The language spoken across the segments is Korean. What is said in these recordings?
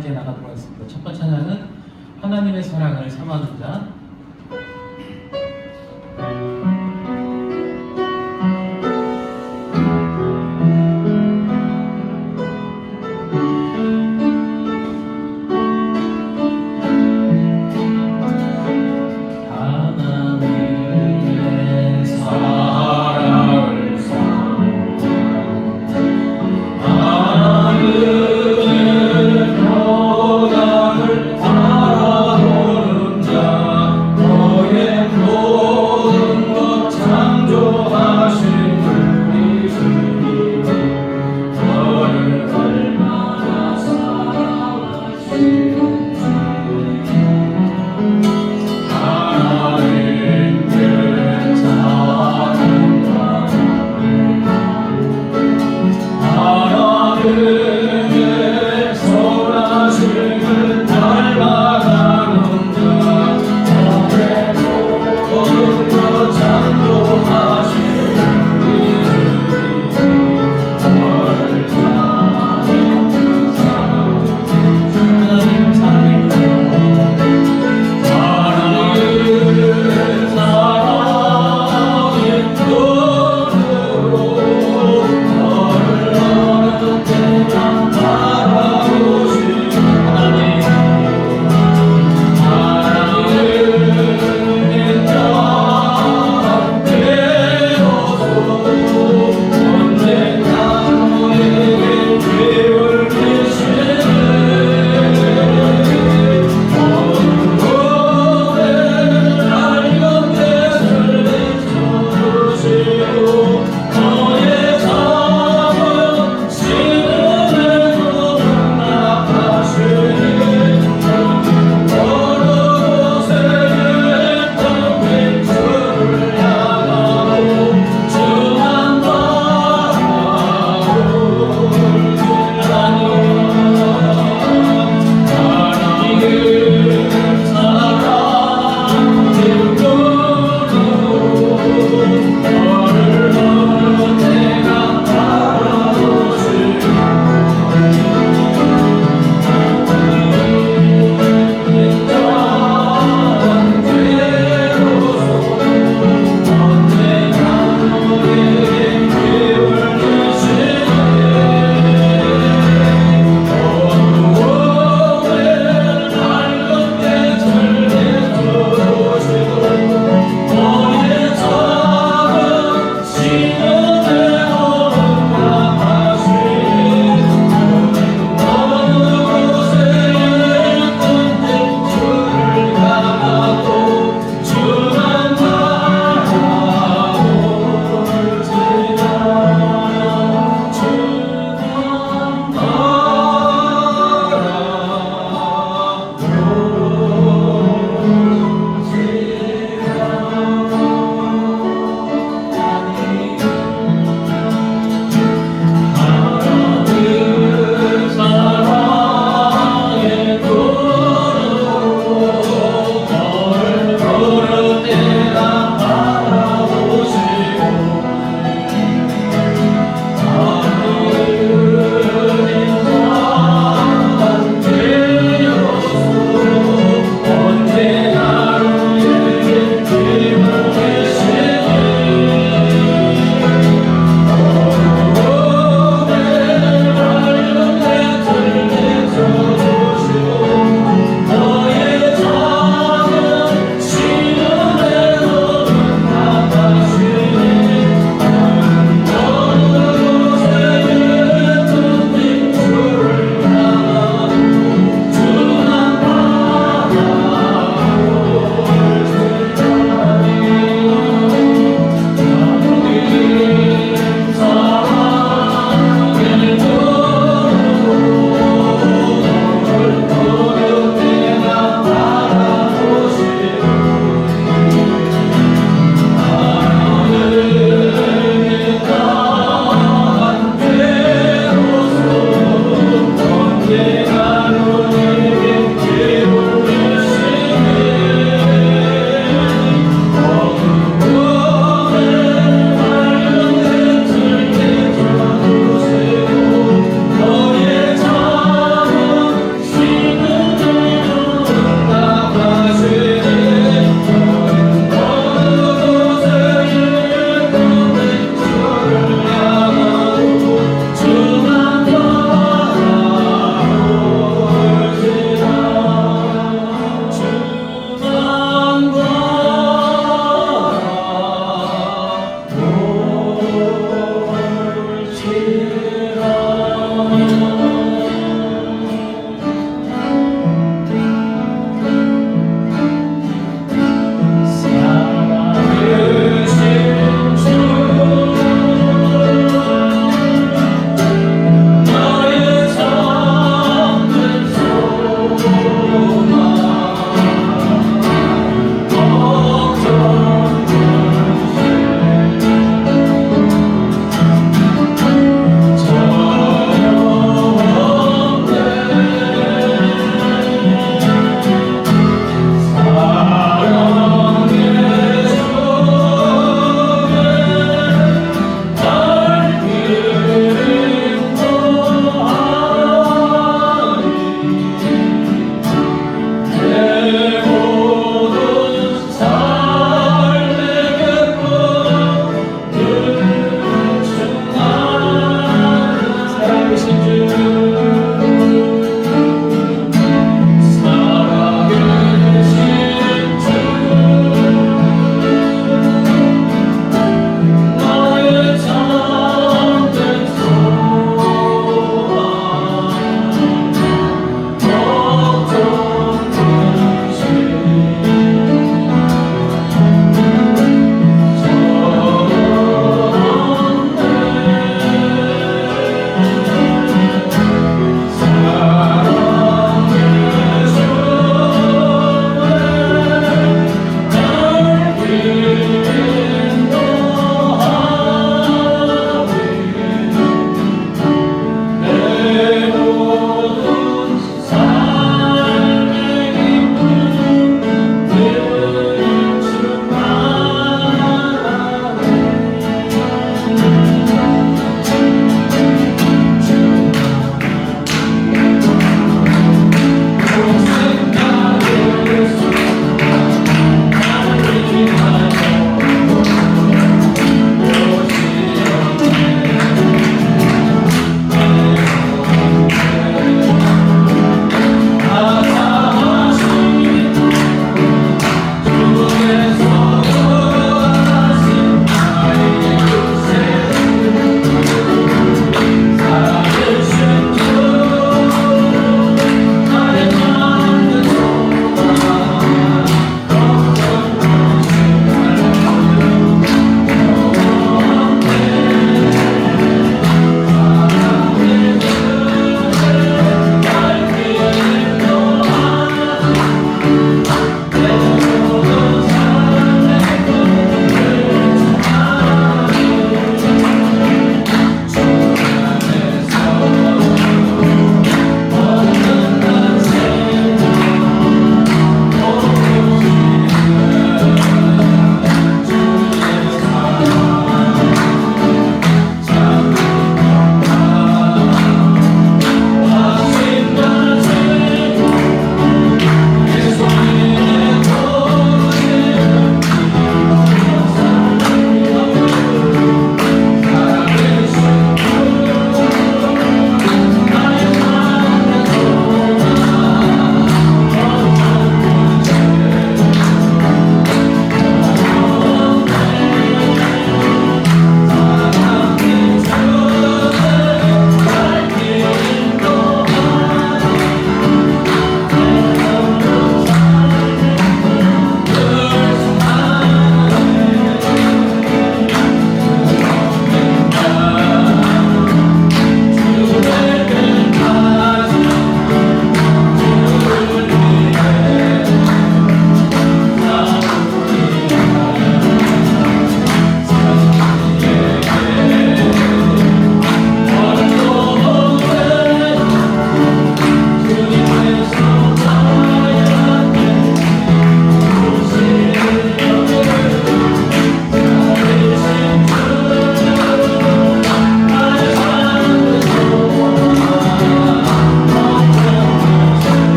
이제 나가도록 하겠습니다. 첫 번째 찬양은 하나님의 사랑을 삼아는 자. 하나님의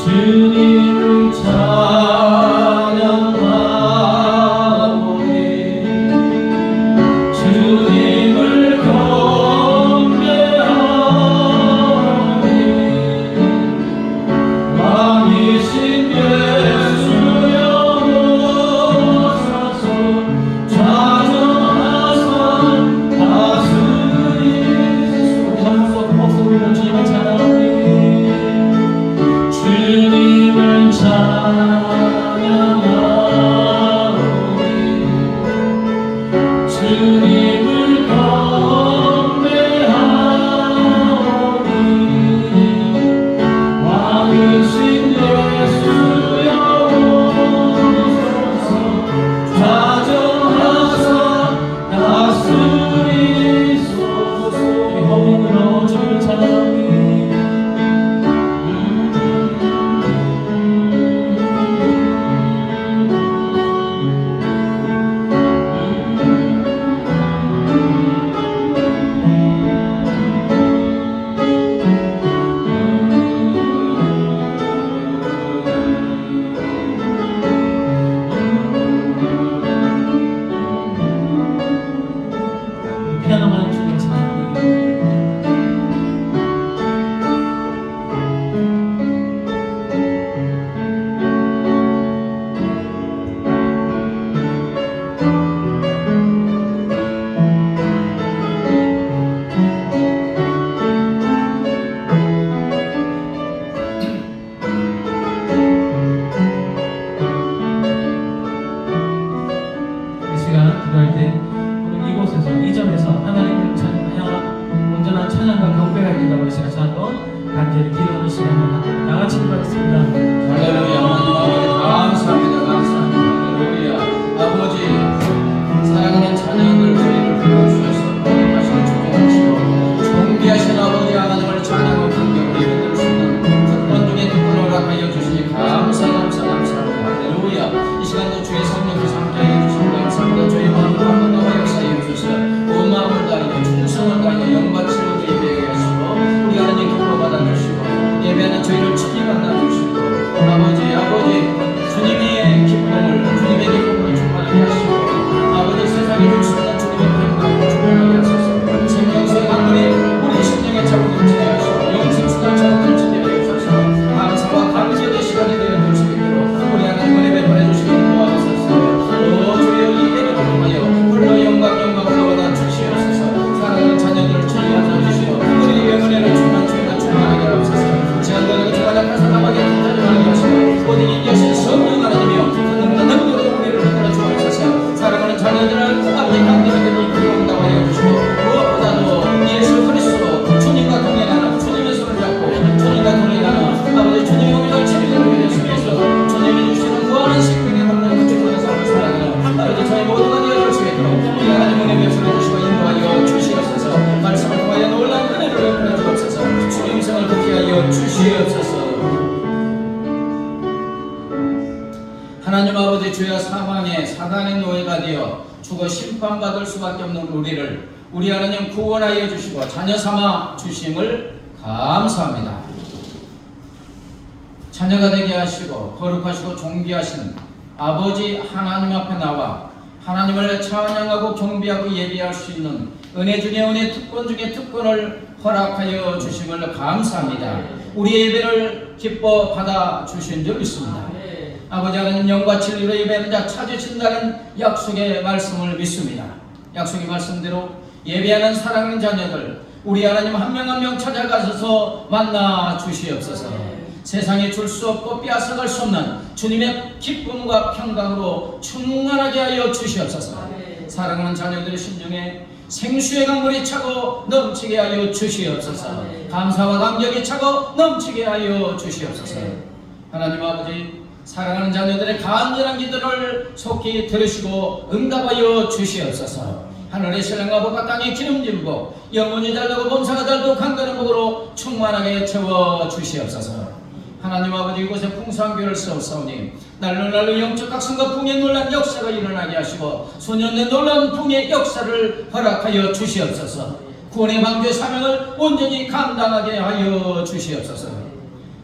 주님을 찬양하오니 주님을 경배하오니 왕이신 예수여 오소서 좌정하사 다스리소서. 한번더 큰 목소리로 주님을 찬양하오니 주님을 찬양하오니 주님을 경배하오니 왕이신 예수여 오소서 좌정하사 다스리소서. 이 허물로 주님을 찬양하오니 피아노만 주님 찬양하오니 이 시간 기도할 때 오늘 이곳에서 이 점에서 하나님을 찬양하여 온전한 찬양과 경배가 있다고 시간 한번 간절히 기도하는 시간을 갖도록 다 같이 기도하겠습니다. 할렐루야. 하나님 아버지 감사합니다. 감사합니다. 할렐루야. 아버지 사랑하는 자녀들 저희를 불러주셔서 다시 존경하시고 존귀하신 아버지 하나님을 찬양하고 경배하고 예배드릴 수 있는 특권 중에 특권을 허락하여 주시니 감사합니다. 할렐루야. 이 시간도 주의 성령께서 함께해 주시니 감사합니다. 저희 마음을 한 번 더 역사해 주셔서 온 마음을 다하여 충성을 다하여 영광치고 예배하게 하시고 우리 하나님 기뻐 받아주시고 예배하는 저희를 친히 만나주시고 아버지 주님의 기쁨을 충만하게 하시고 아버지 세상에 줄 수 있는 주님의 평강을 충만하게 하소서. 생명수의 강물이 우리 심령에 차고 넘치게 하시고 영생수가 차고 넘치게 하소서. 감사와 감謝의 시간이 되어 줄 수 있도록 우리 하나님을 예배 보내주시기 도와주소서. 오 주여 이 예배를 통하여 홀로 영광을 받아 주시옵소서. 사랑하는 자녀들을 친히 안아주시고 우리 영혼에는 충만하게 하옵소서. 지한번에 주마다 가사남하게 탄탄하게 하시고 모든 인격신 성령 하나님이여 능력으로 우리를 흔들어 주옵소서. 사랑하는 자녀들을 아버지 강림하게 이끌어온다고 하여 주시고 무엇보다도 예수 그리스도 주님과 동행하는 주님의 손을 잡고 주님과 동행하는 아버지 주님의 은혜를 체리하는 위해 속에서 주님이 주시는 무한한 생명의 먹는 그쪽으로 삶을 살아가는 아버지 저희 모두가 되어줄 수 있도록 우리 하나님 은혜 베풀어 주시고 인도하여 주시옵소서. 말씀을 통하여 놀라운 은혜를 베풀어 주옵소서. 주의 음성을 듣게 하여 주시옵소서. 하나님 아버지 주여 사망의 사단의 노예가 되어 죽어 심판받을 수밖에 없는 우리를 우리 하나님 구원하여 주시고 자녀 삼아 주심을 감사합니다. 자녀가 되게 하시고 거룩하시고 존귀하신 아버지 하나님 앞에 나와 하나님을 찬양하고 경배하고 예배할 수 있는 은혜 중에 은혜 특권 중에 특권을 허락하여 주심을 감사합니다. 우리 예배를 기뻐 받아 주신 줄 믿습니다. 아버지 하나님 영과 진리로 예배하는 자 찾으신다는 약속의 말씀을 믿습니다. 약속의 말씀대로 예배하는 사랑하는 자녀들 우리 하나님 한 명 한 명 찾아가셔서 만나 주시옵소서. 세상에 줄 수 없고 빼앗아갈 수 없는 주님의 기쁨과 평강으로 충만하게 하여 주시옵소서. 사랑하는 자녀들의 심중에 생수의 강물이 차고 넘치게 하여 주시옵소서. 감사와 감격이 차고 넘치게 하여 주시옵소서. 하나님 아버지 사랑하는 자녀들의 간절한 기도를 속히 들으시고 응답하여 주시옵소서. 하늘의 신랑과 복과 땅의 기름진 복 영혼이 달라고 범사가 달도 강건한 복으로 충만하게 채워 주시옵소서. 하나님 아버지 이곳에 풍성한 교회를 세우사오니 날로 영적 각성과 풍의 놀란 역사가 일어나게 하시고 소년의 놀라운 풍의 역사를 허락하여 주시옵소서. 구원의 방주의 사명을 온전히 감당하게 하여 주시옵소서.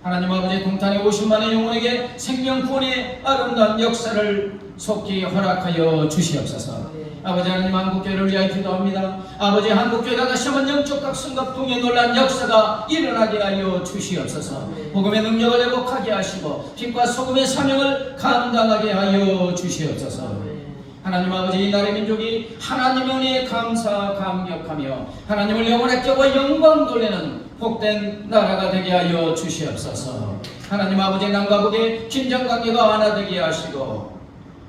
하나님 아버지 동탄의 50만의 영혼에게 생명 구원의 아름다운 역사를 속히 허락하여 주시옵소서. 아버지 하나님 한국교회를 위하여 기도합니다. 아버지 한국교회가 다시 한번 영적 각성과 통의 놀란 역사가 일어나게 하여 주시옵소서. 복음의 능력을 회복하게 하시고 빛과 소금의 사명을 감당하게 하여 주시옵소서. 하나님 아버지 이 나라의 민족이 하나님의 은혜에 감사 감격하며 하나님을 영원의 격과 영광 돌리는 복된 나라가 되게 하여 주시옵소서. 하나님 아버지 남과 북의 긴장관계가 완화되게 하시고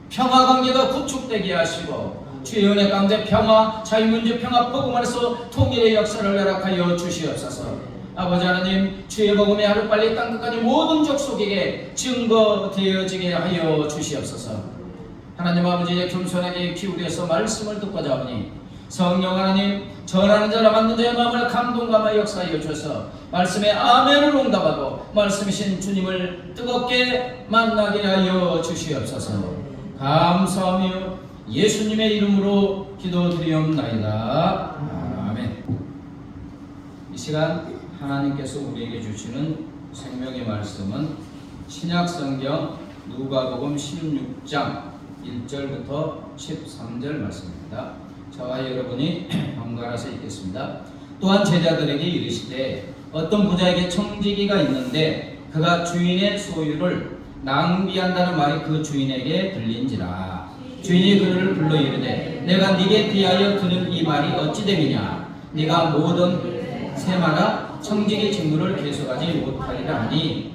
평화관계가 구축되게 하시고 주의 은혜 가운데 평화, 자유민주 평화 복음 안에서 통일의 역사를 허락하여 주시옵소서. 아버지 하나님 주의 복음이 하루빨리 땅끝까지 모든 족속에게 증거되어지게 하여 주시옵소서. 하나님 아버지 겸손하게 기울여서 말씀을 듣고자 하오니 성령 하나님 전하는 자라 만든 자의 마음을 감동감아 역사하여 주셔서 말씀에 아멘을 응답하고 말씀이신 주님을 뜨겁게 만나게 하여 주시옵소서. 감사하며 예수님의 이름으로 기도드리옵나이다. 아멘. 이 시간 하나님께서 우리에게 주시는 생명의 말씀은 신약성경 누가복음 16장 1절부터 13절 말씀입니다. 저와 여러분이 번갈아서 읽겠습니다. 또한 제자들에게 이르시되 어떤 부자에게 청지기가 있는데 그가 주인의 소유를 낭비한다는 말이 그 주인에게 들린지라. 주인이 그를 불러 이르되 내가 네게 비하여 들은 이 말이 어찌 됨이냐. 네가 모든 세마다 청지기 직무를 계속하지 못하리라 하니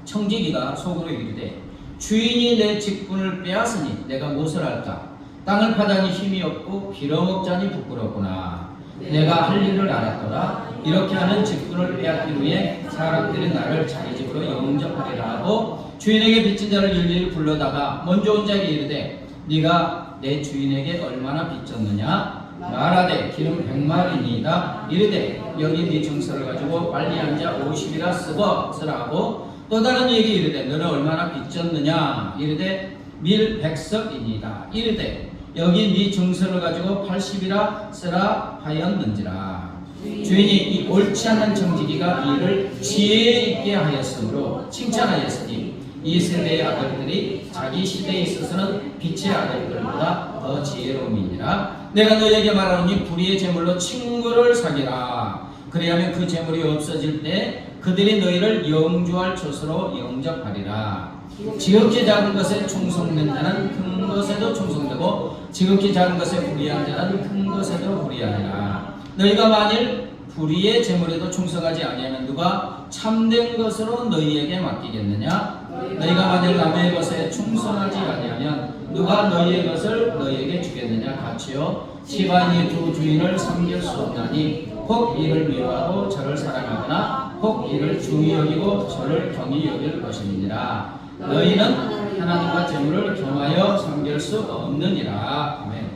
청지기가 속으로 이르되 주인이 내 직분을 빼앗으니 내가 무엇을 할까. 땅을 파자니 힘이 없고 빌어먹자니 부끄럽구나. 내가 할 일을 알았더라. 이렇게 하는 직분을 빼앗긴 후에 사람들이 나를 자기 집으로 영접하리라 하고 주인에게 빚진 자를 일일이 불러다가 먼저 온 자에게 이르되 네가 내 주인에게 얼마나 빚졌느냐. 말하되 기름 100마리니이다. 이르되 여기 네 증서를 가지고 빨리 앉아 50이라 쓰라고 또 다른 이에게 이르되 너는 얼마나 빚졌느냐. 이르되 밀 100석이니이다. 이르되 여기 네 증서를 가지고 80이라 쓰라 하였는지라. 주인이 이 옳지 않은 청지기가 이를 지혜 있게 하였으므로 칭찬하였으니 이 세대의 아들들이 자기 시대에 있어서는 빛의 아들들보다 더 지혜로움이니라. 내가 너에게 말하노니 불의의 재물로 친구를 사귀라. 그리하면 그 재물이 없어질 때 그들이 너희를 영주할 처소로 영접하리라. 지극히 작은 것에 충성된 자는 큰 것에도 충성되고 지극히 작은 것에 불의한 자는 큰 것에도 불의하리라. 너희가 만일 불의의 재물에도 충성하지 아니하면 누가 참된 것으로 너희에게 맡기겠느냐. 너희가 만일 남의 것에 충성하지 아니하면 누가 너희의 것을 너희에게 주겠느냐. 같이요 집안이 두 주인을 섬길 수 없나니 혹 이를 미워하고 저를 사랑하거나 혹 이를 중히 여기고 저를 경히 여길 것이니라. 너희는 하나님과 재물을 겸하여 섬길 수 없느니라. 아멘.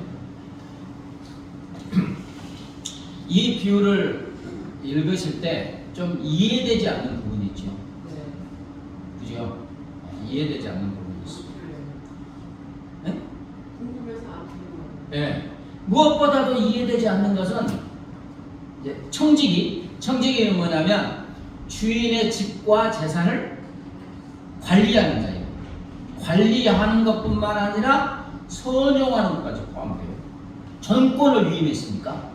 이 비유를 읽으실 때 좀 이해되지 않는 부분이 있죠. 그죠? 이해되지 않는 부분이 있습니다. 네? 네. 무엇보다도 이해되지 않는 것은 이제 청지기는 뭐냐면 주인의 집과 재산을 관리하는 자예요. 관리하는 것뿐만 아니라 선용하는 것까지 포함돼요. 전권을 위임했으니까.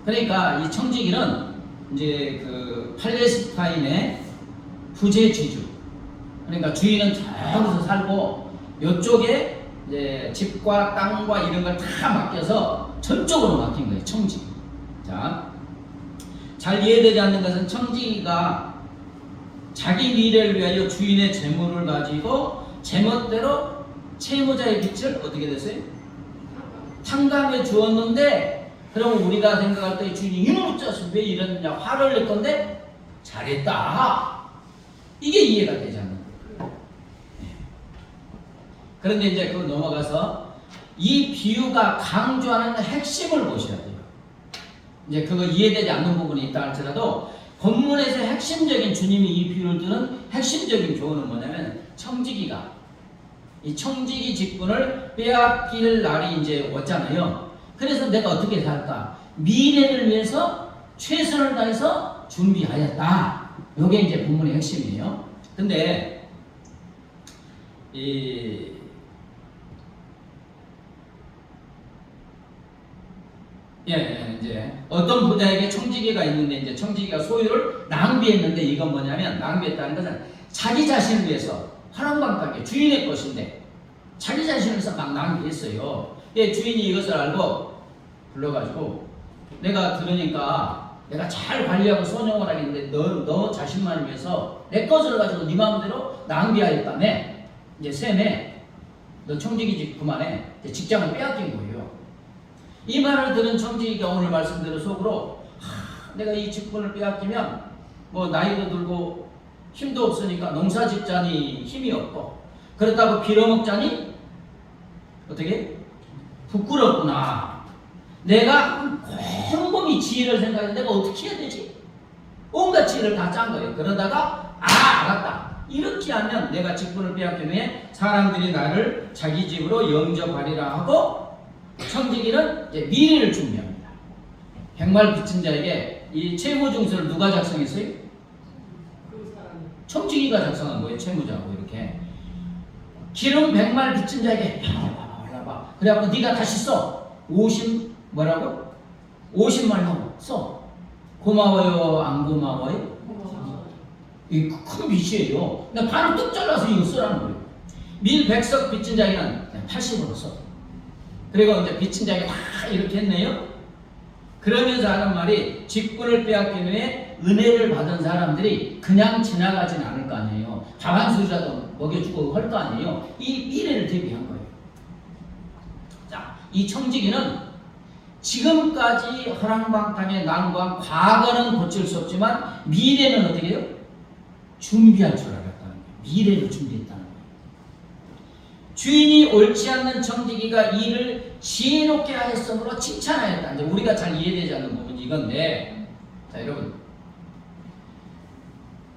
그러니까 이 청지기는 이제 그 팔레스타인의 부재지주. 그러니까 주인은 저기서 살고 이쪽에 이제 집과 땅과 이런 걸 다 맡겨서 저쪽으로 맡긴 거예요. 청지기. 자, 잘 이해되지 않는 것은 청지기가 자기 미래를 위하여 주인의 재물을 가지고 제멋대로 채무자의 빚을 어떻게 됐어요? 탕감해 주었는데 그럼 우리가 생각할 때 주인이 이놈의 자식 왜 이러느냐 화를 낼 건데 잘했다. 이게 이해가 되지 않는 거예요. 그런데 이제 그거 넘어가서 이 비유가 강조하는 핵심을 보셔야 돼요. 이제 그거 이해되지 않는 부분이 있다 할지라도 본문에서 핵심적인 주님이 이 비유를 드는 핵심적인 교훈은 뭐냐면 청지기가 이 청지기 직분을 빼앗길 날이 이제 왔잖아요. 그래서 내가 어떻게 살까? 미래를 위해서 최선을 다해서 준비하였다. 요게 이제 본문의 핵심이에요. 근데 이 이제 어떤 부자에게 청지기가 있는데 이제 청지기가 소유를 낭비했는데 이건 뭐냐면 낭비했다는 것은 자기 자신을 위해서 화랑방탕하게 주인의 것인데 자기 자신을 위해서 막 낭비했어요. 주인이 이것을 알고 불러가지고 내가 들으니까 내가 잘 관리하고 선용을 하겠는데 너 자신만을 위해서 내 것을 가지고 네 마음대로 낭비하였다며 이제 셈에 너 청지기 집 그만해 직장을 빼앗긴 거예요. 이 말을 들은 청지기가 오늘 말씀대로 속으로 내가 이 직분을 빼앗기면 뭐 나이도 들고 힘도 없으니까 농사 짓자니 힘이 없고 그렇다고 빌어먹자니 어떻게? 부끄럽구나. 내가 곰곰이 지혜를 생각했는데 내가 어떻게 해야 되지? 온갖 지혜를 다 짠 거예요. 그러다가 알았다. 이렇게 하면 내가 직분을 빼앗긴 후에 사람들이 나를 자기 집으로 영접하리라 하고 청지기는 이제 미래를 준비합니다. 백말 빚진 자에게 이 채무증서를 누가 작성했어요? 청지기가 작성한 거예요. 채무자하고 이렇게 기름 100말 빚진 자에게 올라봐. 그래갖고 네가 다시 써. 50 뭐라고? 50말 하고 써. 고마워요 안 고마워요? 이 큰 빚이에요. 근데 반을 뚝 잘라서 이거 쓰라는 거예요. 밀 100석 빚진 자에게는 80으로 써. 그리고 이제 빚진 자에게 다 이렇게 했네요. 그러면서 하는 말이 직분을 빼앗긴 후에 은혜를 받은 사람들이 그냥 지나가진 않을 거 아니에요. 밥 한 술이라도 먹여주고 할 거 아니에요. 이 미래를 대비한 거예요. 자, 이 청지기는 지금까지 허랑방탕에 난관 과거는 고칠 수 없지만 미래는 어떻게 해요? 준비할 줄 알았다는 거예요. 미래를 준비했다는 거예요. 주인이 옳지 않는 청지기가 이를 지혜롭게 하였으므로 칭찬하였다. 이제 우리가 잘 이해되지 않는 부분이 이건데, 자 여러분,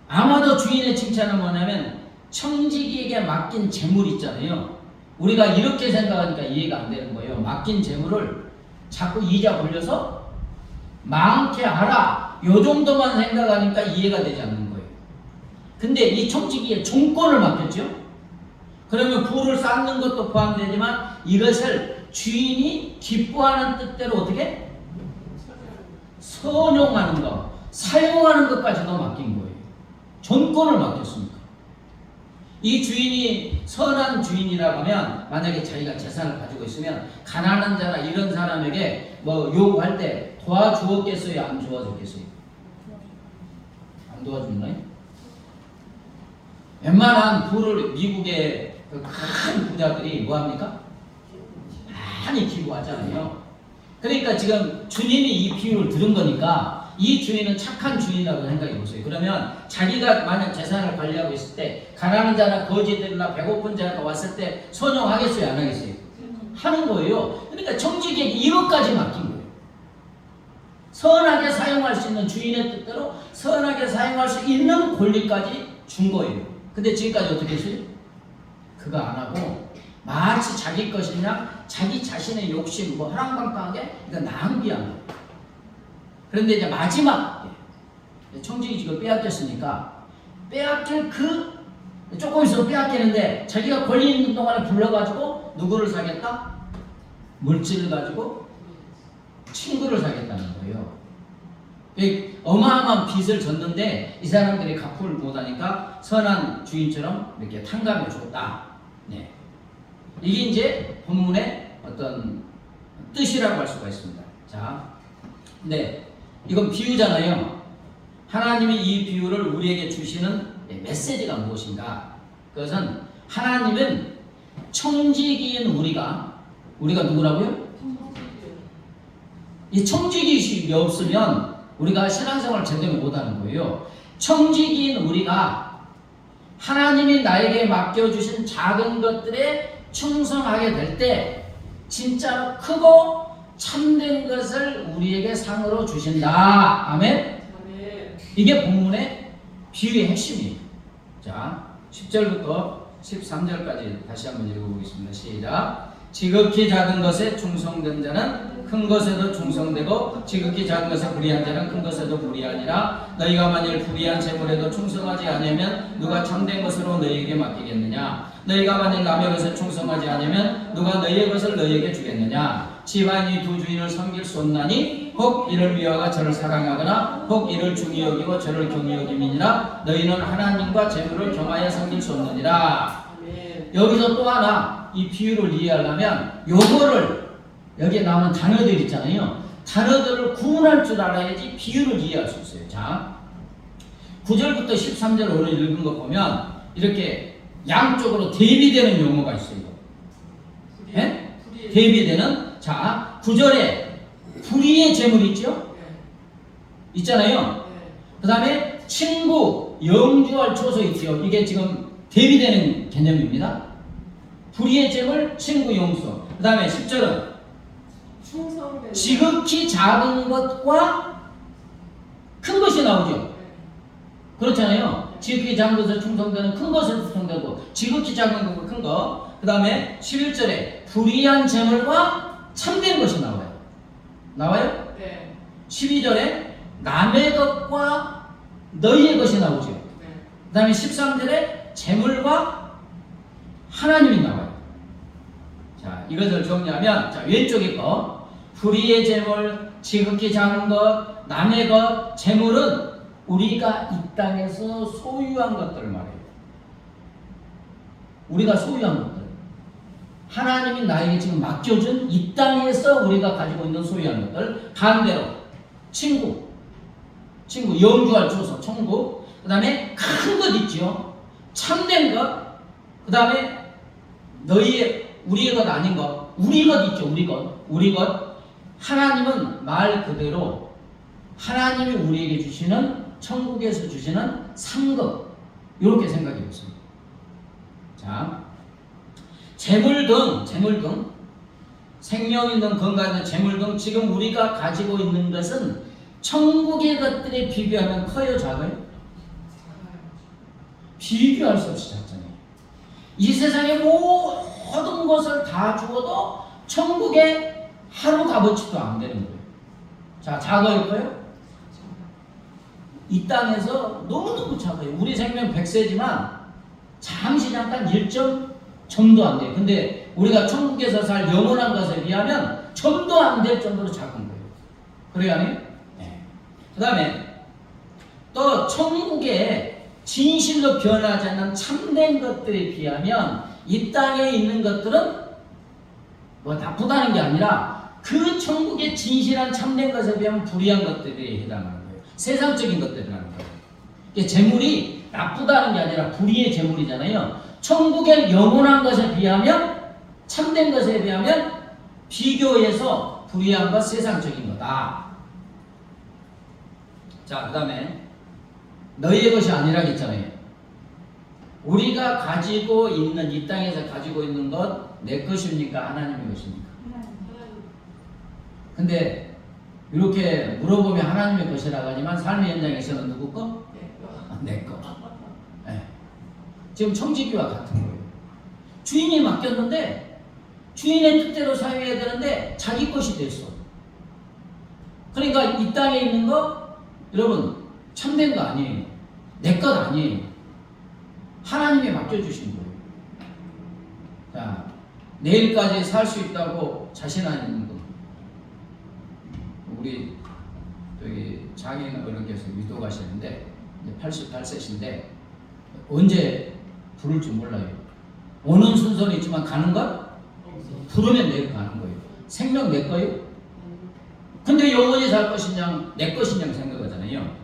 아마도 주인의 칭찬은 뭐냐면 청지기에게 맡긴 재물 있잖아요. 우리가 이렇게 생각하니까 이해가 안 되는 거예요. 맡긴 재물을 자꾸 이자 벌려서 많게 하라. 요 정도만 생각하니까 이해가 되지 않는 거예요. 근데 이 청지기에 종권을 맡겼죠. 그러면 부를 쌓는 것도 포함되지만 이것을 주인이 기뻐하는 뜻대로 어떻게? 선용하는 것, 사용하는 것까지도 맡긴 거예요. 전권을 맡겼습니다. 이 주인이 선한 주인이라고 하면 만약에 자기가 재산을 가지고 있으면 가난한 자나 이런 사람에게 뭐 요구할 때 도와주었겠어요? 안 도와줬겠어요? 안 도와줬나요? 웬만한 부를 미국의 그 큰 부자들이 뭐합니까? 많이 기부하잖아요. 그러니까 지금 주님이 이 비유를 들은 거니까 이 주인은 착한 주인이라고 생각해 보세요. 그러면 자기가 만약 재산을 관리하고 있을 때 가난한 자나 거지들이나 배고픈 자가 왔을 때 선용하겠어요? 안 하겠어요? 하는 거예요. 그러니까 청지기에게 이것까지 맡긴 거예요. 선하게 사용할 수 있는 주인의 뜻대로 선하게 사용할 수 있는 권리까지 준 거예요. 근데 지금까지 어떻게 했어요? 그거 안 하고 마치 자기 것이냐 자기 자신의 욕심 뭐 허랑방탕하게 이거 낭비한 거예요. 그런데 이제 마지막 청지기 지금 빼앗겼으니까 빼앗길 그 조금 있으면 빼앗기는데 자기가 권리 있는 동안에 불러가지고 누구를 사겠다? 물질을 가지고 친구를 사겠다는 거예요. 어마어마한 빚을 졌는데 이 사람들이 갚을 못하니까 선한 주인처럼 이렇게 탕감해 줬다. 네. 이게 이제 본문의 어떤 뜻이라고 할 수가 있습니다. 자, 네, 이건 비유잖아요. 하나님이 이 비유를 우리에게 주시는 메시지가 무엇인가? 그것은 하나님은 청지기인 우리가 누구라고요? 이 청지기식이 없으면 우리가 신앙생활을 제대로 못하는 거예요. 청지기인 우리가 하나님이 나에게 맡겨주신 작은 것들에 충성하게 될 때 진짜로 크고 참된 것을 우리에게 상으로 주신다. 아멘? 이게 본문의 비유의 핵심이에요. 자, 10절부터 13절까지 다시 한번 읽어보겠습니다. 시작. 지극히 작은 것에 충성된 자는 큰 것에도 충성되고 지극히 작은 것에 불의한 자는 큰 것에도 불의하니라. 너희가 만일 불의한 재물에도 충성하지 아니하면 누가 참된 것으로 너희에게 맡기겠느냐. 너희가 만일 남의 것에 충성하지 아니하면 누가 너희의 것을 너희에게 주겠느냐. 집안이 두 주인을 섬길 수 없나니 혹 이를 미워하가 저를 사랑하거나 혹 이를 중히 여기고 저를 경히 여김이니라. 너희는 하나님과 재물을 겸하여 섬길 수 없느니라. 여기서 또 하나 이 비유를 이해하려면 요거를 여기에 나오는 단어들 있잖아요. 단어들을 구분할 줄 알아야지 비유를 이해할 수 있어요. 자, 9절부터 13절 오늘 읽은 거 보면 이렇게 양쪽으로 대비되는 용어가 있어요. 네? 대비되는. 자, 9절에 불의의 재물 있죠? 있잖아요. 그 다음에 친구, 영주할 초소 있죠. 이게 지금 대비되는 개념입니다. 불의의 재물, 친구, 영수. 그 다음에 10절은 지극히 작은 것과 큰 것이 나오죠. 그렇잖아요. 지극히 작은 것에 충성되는 큰 것에 충성되고 지극히 작은 것과 큰 것. 그 다음에 11절에 불의한 재물과 참된 것이 나와요. 나와요? 네. 12절에 남의 것과 너희의 것이 나오죠. 그 다음에 13절에 재물과 하나님이 나와요. 자, 이것을 정리하면, 자, 왼쪽에 거, 불의의 재물, 지극히 작은 것, 남의 것, 재물은 우리가 이 땅에서 소유한 것들을 말해요. 우리가 소유한 것들. 하나님이 나에게 지금 맡겨준 이 땅에서 우리가 가지고 있는 소유한 것들. 반대로, 친구, 영주할 초소, 천국. 그 다음에 큰 것 있죠. 참된 것. 그 다음에 우리의 것 아닌 것, 우리 것 있죠. 우리 것. 하나님은 말 그대로 하나님이 우리에게 주시는, 천국에서 주시는 상급, 이렇게 생각해 보세요. 자, 재물 등 생명 있는 건강 있는 재물 등 지금 우리가 가지고 있는 것은 천국의 것들에 비교하면 커요, 작아요? 비교할 수 없이 작잖아요. 이 세상의 모든 것을 다 주어도 천국에 하루 값어치도 안 되는 거예요. 자, 작아일까요? 이 땅에서 너무너무 작아요. 우리 생명 100세지만 잠시 잠깐 1점도 안 돼요. 근데 우리가 천국에서 살 영원한 것에 비하면 점도 안 될 정도로 작은 거예요. 그래야 하네요? 네. 그 다음에 또 천국에 진실로 변하지 않는 참된 것들에 비하면 이 땅에 있는 것들은 뭐 나쁘다는 게 아니라 그 천국의 진실한 참된 것에 비하면 불의한 것들에 해당하는 거예요. 세상적인 것들이라는 거예요. 재물이 나쁘다는 게 아니라 불의의 재물이잖아요. 천국의 영원한 것에 비하면, 참된 것에 비하면 비교해서 불의한 것, 세상적인 거다. 자, 그 다음에 너희의 것이 아니라고 했잖아요. 우리가 가지고 있는, 이 땅에서 가지고 있는 것 내 것입니까? 하나님의 것입니까? 근데 이렇게 물어보면 하나님의 것이라고 하지만 삶의 현장에서는 누구 거? 내 거. 네. 지금 청지기와 같은 거예요. 주인이 맡겼는데 주인의 뜻대로 사용해야 되는데 자기 것이 됐어. 그러니까 이 땅에 있는 거 여러분 참된 거 아니에요. 내 것 아니에요. 하나님이 맡겨주신 거예요. 자, 내일까지 살 수 있다고 자신하는 분. 우리 저기 장인 어른께서 위도 가시는데 88세신데 언제 부를 줄 몰라요. 오는 순서는 있지만 가는 것? 부르면 내일 가는 거예요. 생명 내 거예요. 근데 영원히 살 것이냐 내 것이냐 생각하잖아요.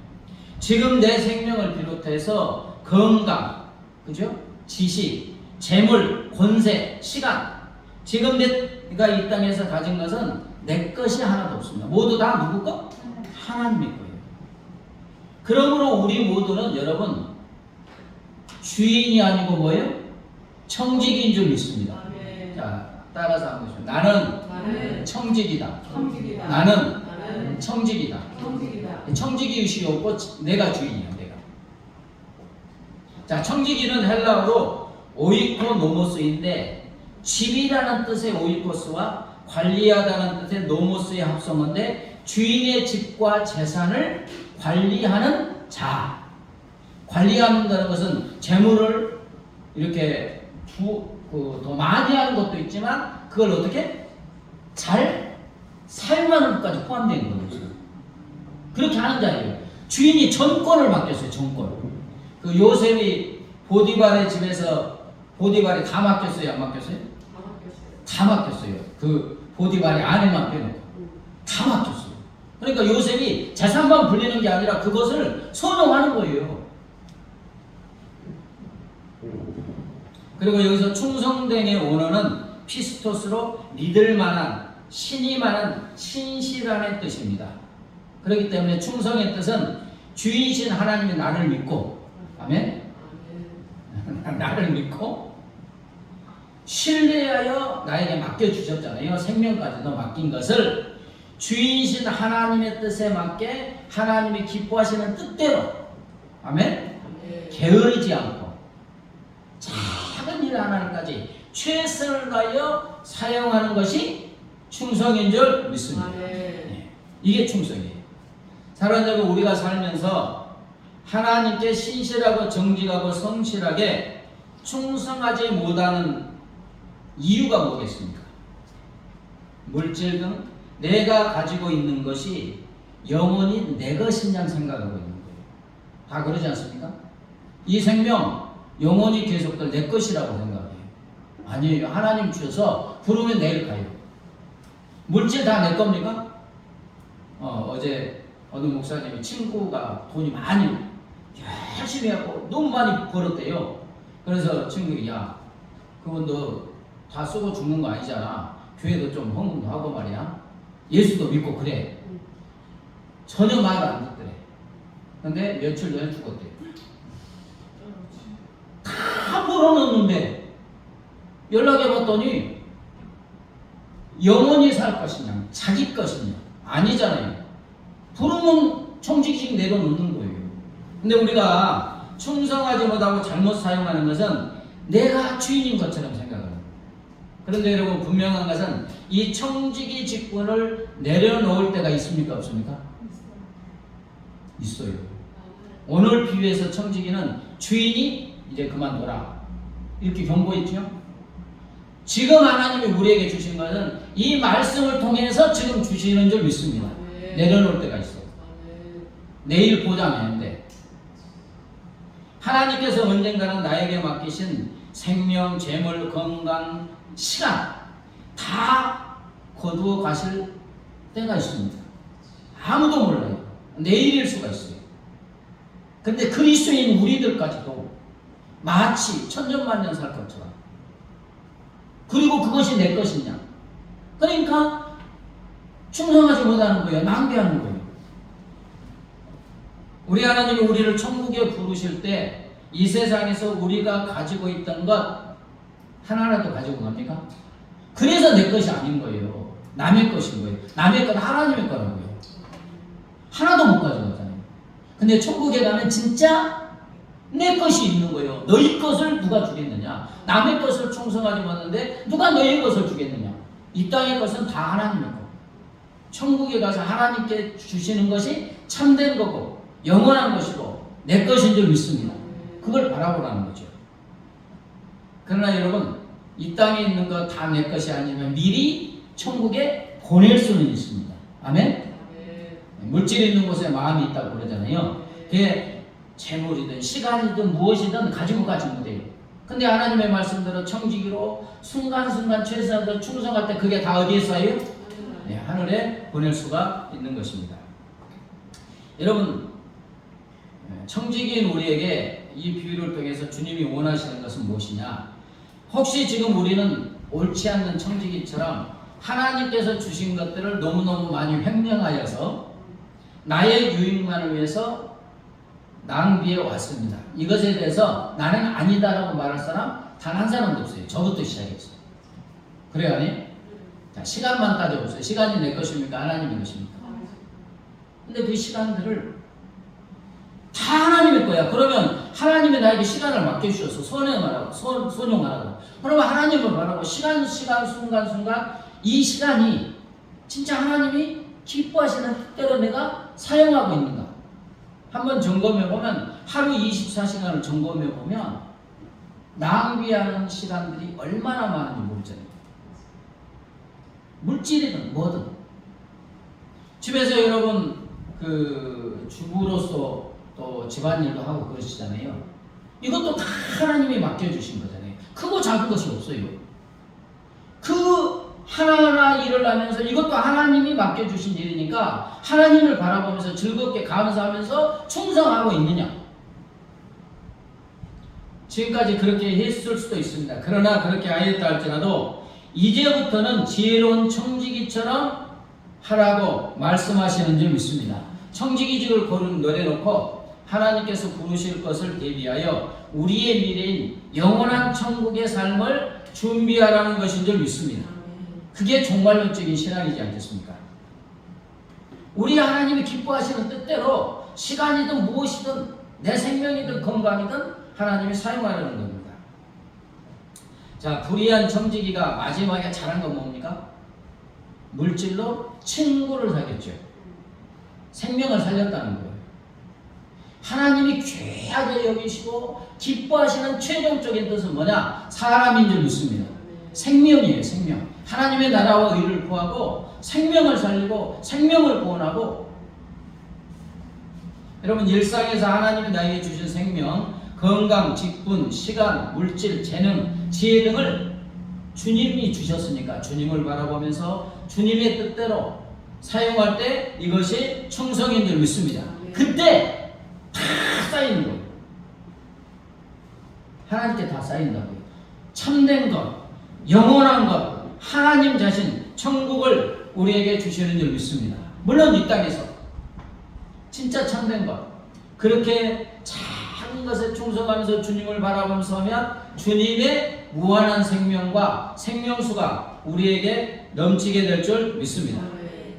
지금 내 생명을 비롯해서 건강, 그죠? 지식, 재물, 권세, 시간. 지금 내가 이 땅에서 가진 것은 내 것이 하나도 없습니다. 모두 다 누구 거? 하나님의 거예요. 그러므로 우리 모두는 여러분 주인이 아니고 뭐예요? 청직인 줄 믿습니다. 자, 따라서 한번 보시죠. 나는 청직이다. 나는 청직이다. 청직이 의식이 없고 내가 주인이야. 내가. 자, 청지기는 헬라어로 오이코노모스인데 집이라는 뜻의 오이코스와 관리하다는 뜻의 노모스의 합성어인데 주인의 집과 재산을 관리하는 자. 관리한다는 것은 재물을 이렇게 더 많이 하는 것도 있지만 그걸 어떻게 잘 사용하는 것까지 포함되어 있는 거죠. 그렇게 하는 자예요. 주인이 전권을 맡겼어요. 전권. 그 요셉이 보디발의 집에서 보디발이 다 맡겼어요. 안 맡겼어요? 다 맡겼어요. 그 보디발이 아내 맡겨놓고 다 맡겼어요. 그러니까 요셉이 재산만 불리는 게 아니라 그것을 선호하는 거예요. 그리고 여기서 충성됨의 원어는 피스토스로 믿을 만한, 신임하는, 신실한의 뜻입니다. 그렇기 때문에 충성의 뜻은 주인이신 하나님이 나를 믿고, 아멘? 나를 믿고 신뢰하여 나에게 맡겨주셨잖아요. 생명까지도 맡긴 것을 주인이신 하나님의 뜻에 맞게 하나님이 기뻐하시는 뜻대로, 아멘? 게으르지 않고 작은 일 하나까지 최선을 다하여 사용하는 것이 충성인 줄 믿습니다. 네. 이게 충성이에요. 사람들은 우리가 살면서 하나님께 신실하고 정직하고 성실하게 충성하지 못하는 이유가 뭐겠습니까? 물질 등 내가 가지고 있는 것이 영원히 내 것이냐 생각하고 있는 거예요. 다 그러지 않습니까? 이 생명 영원히 계속될 내 것이라고 생각해요. 아니에요. 하나님 주셔서 부르면 내일 가요. 물질 다 내 겁니까? 어제 어느 목사님이 친구가 돈이 많이 열심히 하고 너무 많이 벌었대요. 그래서 친구가 야 그건 너 다 쓰고 죽는 거 아니잖아. 교회도 좀 헌금도 하고 말이야. 예수도 믿고 그래. 전혀 말을 안 듣더래. 근데 며칠 전에 죽었대. 다 벌어놓는데 연락해봤더니 영원히 살 것이냐 자기 것이냐 아니잖아요. 부르면 청지기씩 내려놓는 거예요. 근데 우리가 충성하지 못하고 잘못 사용하는 것은 내가 주인인 것처럼 생각하는 거예요. 그런데 여러분 분명한 것은 이 청지기 직분을 내려놓을 때가 있습니까 없습니까? 있어요. 오늘 비유에서 청지기는 주인이 이제 그만둬라 이렇게 경고했죠. 지금 하나님이 우리에게 주신 것은 이 말씀을 통해서 지금 주시는 줄 믿습니다. 내려놓을 때가 있어. 내일 보자면 하나님께서 언젠가는 나에게 맡기신 생명, 재물, 건강, 시간 다 거두어 가실 때가 있습니다. 아무도 몰라요. 내일일 수가 있어요. 근데 그리스도인 우리들까지도 마치 천년만년 살 것처럼 그리고 그것이 내 것이냐 그러니까 충성하지 못하는 거예요. 낭비하는 거예요. 우리 하나님이 우리를 천국에 부르실 때 이 세상에서 우리가 가지고 있던 것 하나라도 가지고 갑니까? 그래서 내 것이 아닌 거예요. 남의 것인 거예요. 남의 것 하나님의 거라고요. 하나도 못 가져가잖아요. 근데 천국에 가면 진짜 내 것이 있는 거예요. 너희 것을 누가 주겠느냐? 남의 것을 충성하지 못하는데 누가 너희 것을 주겠느냐? 이 땅의 것은 다 하나님의 것. 천국에 가서 하나님께 주시는 것이 참된 거고 영원한 것이고 내 것인 줄 믿습니다. 그걸 바라보라는 거죠. 그러나 여러분 이 땅에 있는 거 다 내 것이 아니면 미리 천국에 보낼 수는 있습니다. 아멘? 물질이 있는 곳에 마음이 있다고 그러잖아요. 그게 재물이든 시간이든 무엇이든 가지고 가지 못해요. 근데 하나님의 말씀대로 청지기로 순간순간 최선을 충성할 때 그게 다 어디에 쌓여요? 네, 하늘에 보낼 수가 있는 것입니다. 여러분 청지기인 우리에게 이 비유를 통해서 주님이 원하시는 것은 무엇이냐? 혹시 지금 우리는 옳지 않는 청지기처럼 하나님께서 주신 것들을 너무너무 많이 횡령하여서 나의 유익만을 위해서 낭비해 왔습니다. 이것에 대해서 나는 아니다라고 말할 사람 단 한 사람도 없어요. 저부터 시작했어요. 그래요, 아니? 자, 시간만 따져보세요. 시간이 내 것입니까? 하나님의 것입니까? 근데 그 시간들을 다 하나님의 거야. 그러면 하나님이 나에게 시간을 맡겨주셔서 선용하라고. 그러면 하나님을 바라고 시간, 순간 이 시간이 진짜 하나님이 기뻐하시는 뜻대로 내가 사용하고 있는가? 한번 점검해보면 하루 24시간을 점검해보면 낭비하는 시간들이 얼마나 많은지 모르잖아요. 물질이든 뭐든. 집에서 여러분 그 주부로서 또 집안일도 하고 그러시잖아요. 이것도 다 하나님이 맡겨주신 거잖아요. 크고 작은 것이 없어요. 그 하나하나 일을 하면서 이것도 하나님이 맡겨주신 일이니까 하나님을 바라보면서 즐겁게 감사하면서 충성하고 있느냐? 지금까지 그렇게 했을 수도 있습니다. 그러나 그렇게 하였다 할지라도 이제부터는 지혜로운 청지기처럼 하라고 말씀하시는 줄 믿습니다. 청지기직을 내려놓고 하나님께서 부르실 것을 대비하여 우리의 미래인 영원한 천국의 삶을 준비하라는 것인 줄 믿습니다. 그게 종말론적인 신앙이지 않겠습니까? 우리 하나님이 기뻐하시는 뜻대로 시간이든 무엇이든 내 생명이든 건강이든 하나님이 사용하려는 겁니다. 자, 불의한 청지기가 마지막에 잘한 건 뭡니까? 물질로 친구를 사귀었죠. 생명을 살렸다는 거예요. 하나님이 귀하게 여기시고 기뻐하시는 최종적인 뜻은 뭐냐? 사람인 줄 믿습니다. 생명이에요, 생명. 하나님의 나라와 의를 구하고 생명을 살리고 생명을 구원하고. 여러분, 일상에서 하나님이 나에게 주신 생명, 건강, 직분, 시간, 물질, 재능, 지혜 등을 주님이 주셨으니까 주님을 바라보면서 주님의 뜻대로 사용할 때 이것이 충성인 줄 믿습니다. 그때 다 쌓이는 거예요. 하나님께 다 쌓인다고요. 참된 것, 영원한 것, 하나님 자신, 천국을 우리에게 주시는 줄 믿습니다. 물론 이 땅에서 진짜 참된 것, 그렇게 작은 것에 충성하면서 주님을 바라보면서 하면 주님의 무한한 생명과 생명수가 우리에게 넘치게 될 줄 믿습니다.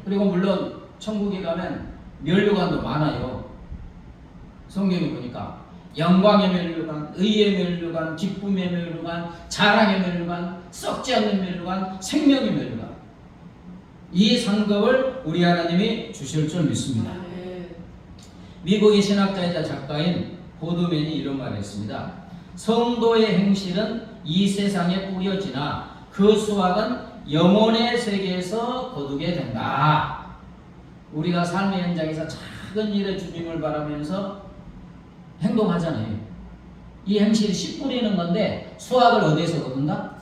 그리고 물론 천국에 가면 면류관도 많아요. 성경에 보니까 영광의 면류관, 의의 면류관, 기쁨의 면류관, 자랑의 면류관, 썩지 않는 면류관, 생명의 면류관. 이 상급을 우리 하나님이 주실 줄 믿습니다. 미국의 신학자이자 작가인 보드맨이 이런 말을 했습니다. 성도의 행실은 이 세상에 뿌려지나 그 수확은 영혼의 세계에서 거두게 된다. 우리가 삶의 현장에서 작은 일에 주님을 바라면서 행동하잖아요. 이 행실이 씨 뿌리는 건데 수확을 어디에서 거둔다?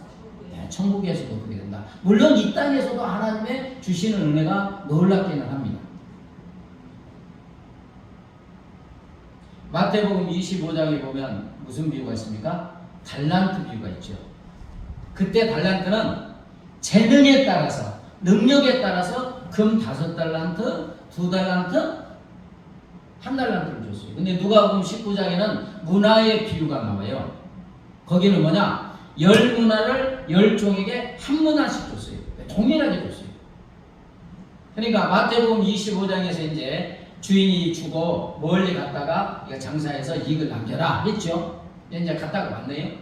네, 천국에서 거두게 된다. 물론 이 땅에서도 하나님의 주시는 은혜가 놀랍기는 합니다. 마태복음 25장에 보면 무슨 비유가 있습니까? 달란트 비유가 있죠. 그때 달란트는 재능에 따라서, 능력에 따라서 금 5달란트, 2달란트, 1달란트를 줬어요. 근데 누가복음 19장에는 문화의 비유가 나와요. 거기는 뭐냐? 10문화를 10종에게 1문화씩 줬어요. 동일하게 줬어요. 그러니까 마태복음 25장에서 이제 주인이 주고 멀리 갔다가 장사해서 이익을 남겨라 했죠. 이제 갔다가 왔네요.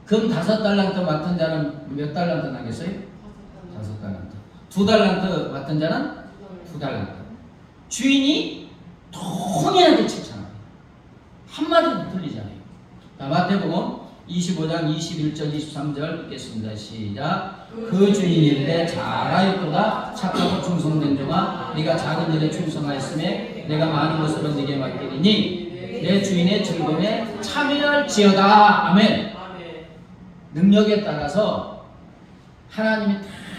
금 5달란트 맡은 자는 몇 달란트 남겼어요? 5달란트. 2달란트 맡은 자는 2달란트. 주인이 동일하게 칭찬합니다. 한마디도 틀리지 않아요. 자, 마태복음 25장 21절 23절 읽겠습니다. 시작. 그 주인이 이르되 잘하였도다 착하고 충성된 종아 네가 작은 일에 충성하였음에 내가 많은 것으로 네게 맡기리니 내 주인의 즐거움에 참여할지어다. 아멘. 능력에 따라서 하나님이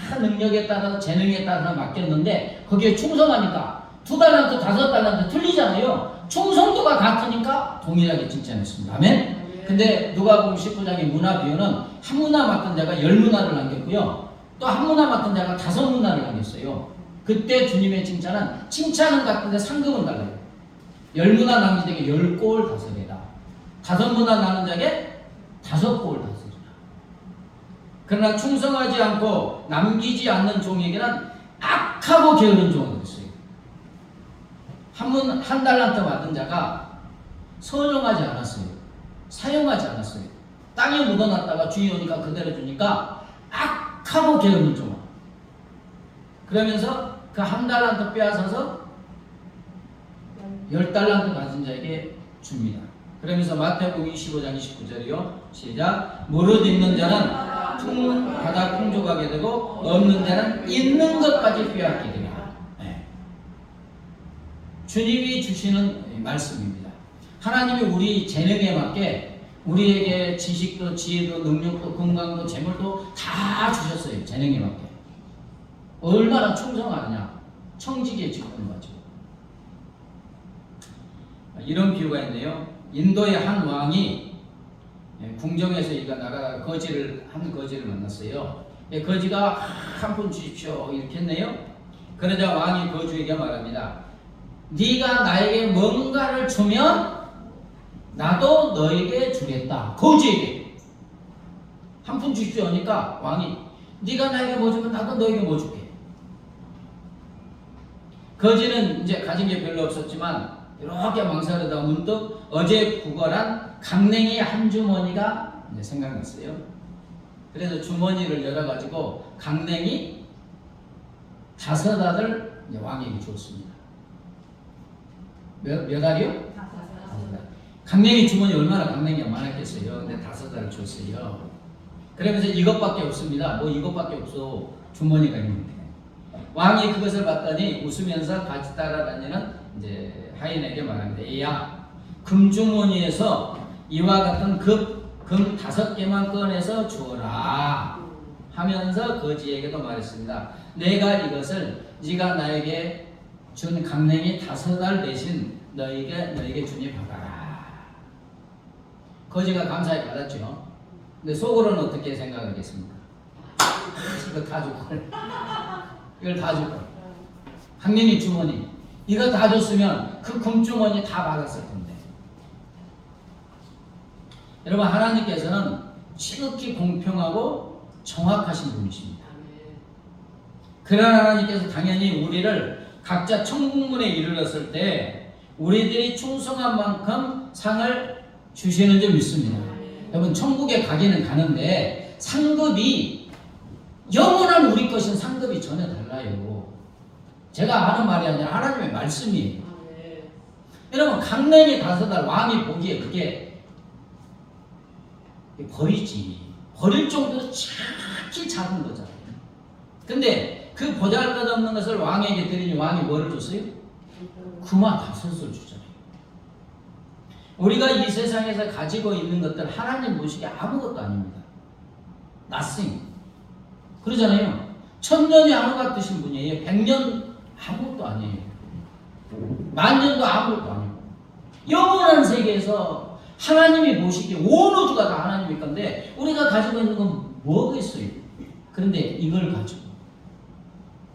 다 능력에 따라서 재능에 따라서 맡겼는데 거기에 충성하니까 2달란트 5달란트 틀리잖아요. 충성도가 같으니까 동일하게 칭찬했습니다. 아멘. 근데 누가복음 19장의 문화 비유는 1문화 맡은 자가 10문화를 남겼고요. 또 1문화 맡은 자가 5문화를 남겼어요. 그때 주님의 칭찬은 같은데 상급은 달라요. 10문화 남긴 자에게 10골 다섯이다. 5문화 남은 자에게 5골 다섯이다. 그러나 충성하지 않고 남기지 않는 종에게는 악하고 게으른 종이 있어요. 한 달란트 받은 자가 선용하지 않았어요. 사용하지 않았어요. 땅에 묻어놨다가 주인이 오니까 그대로 주니까 악하고 게으른 종아. 그러면서 그 한 달란트 빼앗아서 10달란트 가진 자에게 줍니다. 그러면서 마태복음 25장 29절이요. 시작. 무릇 있는 자는 바다 풍족하게 되고 없는 자는 있는 것까지 빼앗기리라. 네. 주님이 주시는 말씀입니다. 하나님이 우리 재능에 맞게 우리에게 지식도 지혜도 능력도 건강도 재물도 다 주셨어요. 재능에 맞게. 얼마나 충성하느냐. 청지기에 직분을 가지고. 이런 비유가 있는데요. 인도의 한 왕이 궁정에서 이가 나가다가 한 거지를 만났어요. 거지가 한 푼 주십시오 이렇게 했네요. 그러자 왕이 거주에게 말합니다. 네가 나에게 뭔가를 주면 나도 너에게 주겠다. 거지에게 한 푼 주십시오 하니까 왕이 네가 나에게 뭐 주면 나도 너에게 뭐 줄게. 거지는 이제 가진 게 별로 없었지만 이렇게 망설이다가 문득 어제 구걸한 강냉이 한 주머니가 이제 생각났어요. 그래서 주머니를 열어가지고 강냉이 5알을 이제 왕에게 줬습니다. 몇 알이요? 5알. 강냉이 주머니 얼마나 강냉이가 많았겠어요. 근데 5알을 줬어요. 그러면서 이것밖에 없습니다. 뭐 이것밖에 없어. 주머니가 있는데. 왕이 그것을 봤더니 웃으면서 같이 따라다니는 이제 하인에게 말합니다. 야, 금주머니에서 이와 같은 금 5개만 꺼내서 주어라 하면서 거지에게도 말했습니다. 내가 이것을 네가 나에게 준 강냉이 5알 대신 너에게 주니 받아라. 거지가 감사히 받았죠. 근데 속으로는 어떻게 생각하겠습니까? 이거 다 줄 걸. 이걸 다 줄 걸. 강냉이 주머니 이거 다 줬으면 그 금주머니 다 받았을 텐데. 여러분, 하나님께서는 지극히 공평하고 정확하신 분이십니다. 그러나 하나님께서 당연히 우리를 각자 천국문에 이르렀을 때 우리들이 충성한 만큼 상을 주시는 줄 믿습니다. 여러분, 천국에 가기는 가는데 상급이 영원한 우리 것인 상급이 전혀 달라요. 제가 하는 말이 아니라 하나님의 말씀이에요. 여러분, 강냉이 5알 왕이 보기에 그게 버리지. 버릴 정도로 작게 작은 거잖아요. 근데 그 보잘것없는 것을 왕에게 드리니 왕이 뭐를 줬어요? 95을 주잖아요. 우리가 이 세상에서 가지고 있는 것들 하나님 보시기에 아무것도 아닙니다. nothing. 그러잖아요. 1000년이 아무 같으신 분이에요. 100년 아무것도 아니에요. 10,000년도 아무것도 아니고. 영원한 세계에서 하나님이 보시기에 온 우주가 다 하나님일 건데 우리가 가지고 있는 건 뭐겠어요? 그런데 이걸 가지고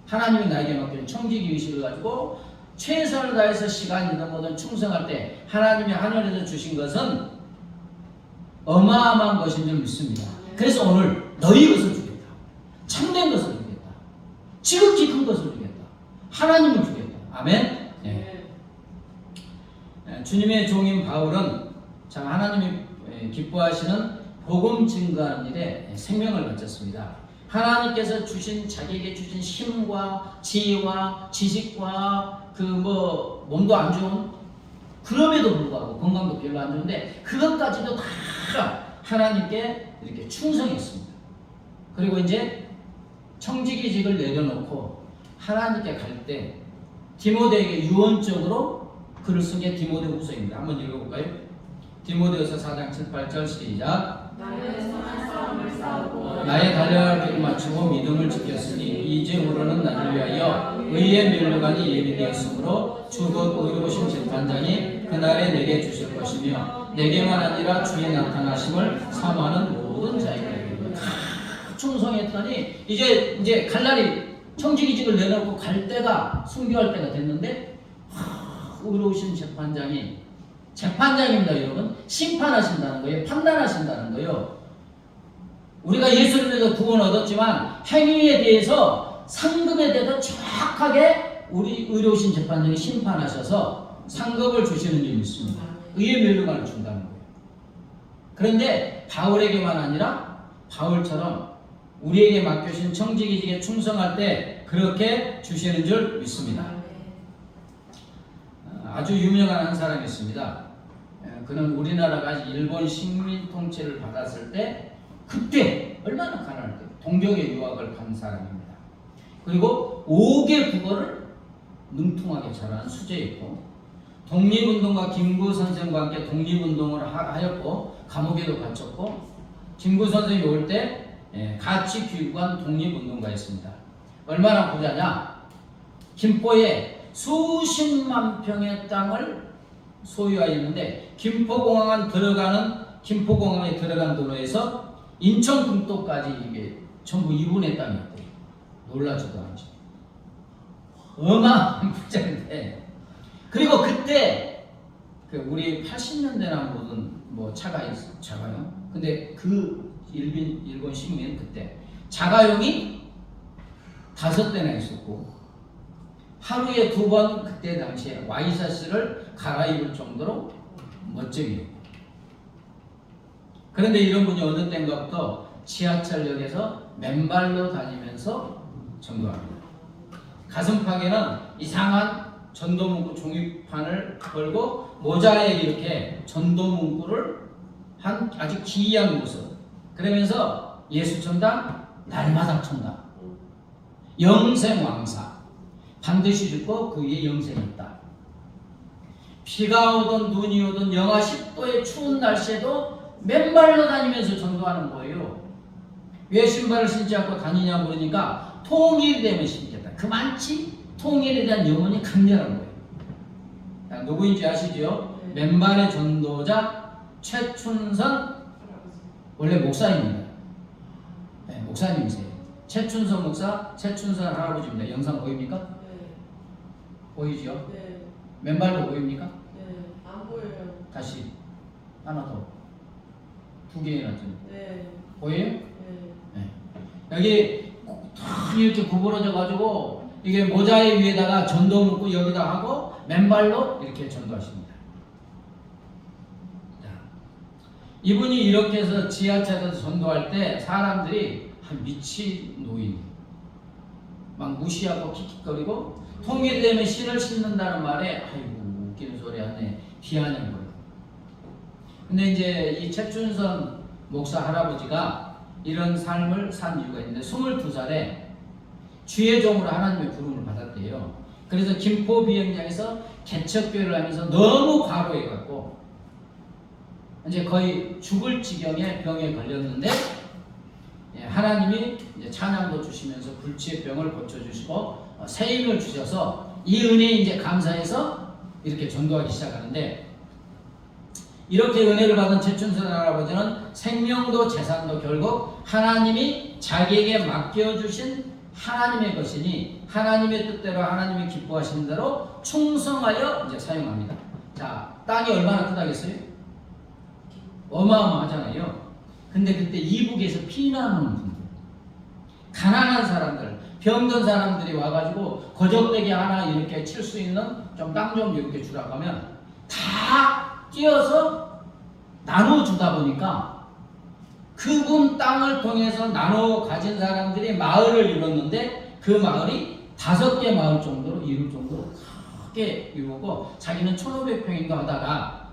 하나님이 나에게 맡긴 청지기 의식을 가지고 최선을 다해서 시간이든 뭐든 충성할 때 하나님이 하늘에서 주신 것은 어마어마한 것인 줄 믿습니다. 그래서 오늘 너희 것을 주겠다. 참된 것을 주겠다. 지극히 큰 것을 주겠다. 하나님을 주겠다. 아멘. 네. 주님의 종인 바울은 참 하나님이 기뻐하시는 복음 증거하는 일에 생명을 바쳤습니다. 하나님께서 주신 자기에게 주신 힘과 지혜와 지식과 그 뭐 몸도 안 좋은 그럼에도 불구하고 건강도 별로 안 좋은데 그것까지도 다 하나님께 이렇게 충성했습니다. 그리고 이제 청지기직을 내려놓고 하나님께 갈 때 디모데에게 유언적으로 글을 쓴 게 디모데후서입니다. 한번 읽어볼까요? 디모데후서 4장 7, 8절 시작. 나의 달려갈 길을 마치고 믿음을 지켰으니 이제후로는 나를 위하여 의의 면류관이 예비되었으므로 주 곧 의로우신 재판장이 그날에 내게 주실 것이며 내게만 아니라 주의 나타나심을 사모하는 모든 자에게 충성했더니 이제 갈 날이 청지기직을 내놓고 갈 때가 순교할 때가 됐는데 의로우신 재판장입니다. 여러분, 심판하신다는 거예요. 판단하신다는 거예요. 우리가 예수를 믿어 구원 얻었지만 행위에 대해서 상급에 대해서 정확하게 우리 의로우신 재판장이 심판하셔서 상급을 주시는 줄 믿습니다. 의의 멸류관을 준다는 거예요. 그런데 바울에게만 아니라 바울처럼 우리에게 맡겨진 청지기직에 충성할 때 그렇게 주시는 줄 믿습니다. 아주 유명한 한 사람이 있습니다. 그는 우리나라가 일본 식민 통치를 받았을 때 그때 얼마나 가난할 때 동경에 유학을 간 사람입니다. 그리고 5개 국어를 능통하게 잘하는 수재였고 독립운동가 김구 선생과 함께 독립운동을 하였고 감옥에도 갇혔고 김구 선생이 올 때 가치 교육관 독립운동가였습니다. 얼마나 부자냐? 김포에 수십만 평의 땅을 소유하였는데 김포공항에 들어간 도로에서 인천 금도까지 이게 전부 이분의 땅이었대요. 놀라지도 않죠. 어마어마한 부자인데 그리고 그때 우리 80년대나 모든 차가 자가용 근데 그 일본 식민 그때 자가용이 5대나 있었고 하루에 2번 그때 당시에 와이셔츠를 갈아입을 정도로 멋쟁이. 그런데 이런 분이 어느 때인가부터 지하철역에서 맨발로 다니면서 전도합니다. 가슴팍에는 이상한 전도 문구 종이판을 걸고 모자에 이렇게 전도 문구를 한 아주 기이한 모습. 그러면서 예수천당, 날마다 천당, 영생왕사, 반드시 죽고 그 위에 영생이 있다. 비가 오든 눈이 오든 영하 10도의 추운 날씨에도 맨발로 다니면서 전도하는 거예요. 왜 신발을 신지 않고 다니냐 물으니까 통일이 되면 신겠다. 그만치 통일에 대한 염원이 강렬한 거예요. 자, 누구인지 아시죠? 맨발의 전도자 최춘선 원래 목사입니다. 네, 목사님이세요. 최춘선 목사, 최춘선 할아버지입니다. 영상 보입니까? 네. 보이죠? 네. 맨발로 보입니까? 네. 안 보여요. 다시 하나 더. 2개나 좀. 네. 보여요? 네. 네. 여기 탁 이렇게 구부러져 가지고 이게 모자에 위에다가 전도 묶고 여기다 하고 맨발로 이렇게 전도하십니다. 자, 이분이 이렇게 해서 지하철에서 전도할 때 사람들이 미친 노인 막 무시하고 킥킥거리고 통일되면 씨를 씻는다는 말에 아이고 웃기는 소리 하네 비아냥거리고. 근데 이제 이 최춘선 목사 할아버지가 이런 삶을 산 이유가 있는데 22살에 주의 종으로 하나님의 부름을 받았대요. 그래서 김포 비행장에서 개척교회를 하면서 너무 과로해갖고 이제 거의 죽을 지경에 병에 걸렸는데 하나님이 이제 찬양도 주시면서 불치의 병을 고쳐주시고 새 힘을 주셔서 이 은혜에 이제 감사해서 이렇게 전도하기 시작하는데 이렇게 은혜를 받은 최춘선 할아버지는 생명도 재산도 결국 하나님이 자기에게 맡겨주신 하나님의 것이니 하나님의 뜻대로 하나님이 기뻐하시는 대로 충성하여 이제 사용합니다. 자, 땅이 얼마나 크다겠어요? 어마어마하잖아요. 근데 그때 이북에서 피난하는 분들, 가난한 사람들, 병든 사람들이 와가지고 거적대기 하나 이렇게 칠 수 있는 좀 땅 좀 이렇게 주라고 하면 다 뛰어서 나눠주다 보니까 그분 땅을 통해서 나눠 가진 사람들이 마을을 이뤘는데 그 마을이 5개 마을 정도로 이룰 정도로 크게 이루고 자기는 1500평인가 하다가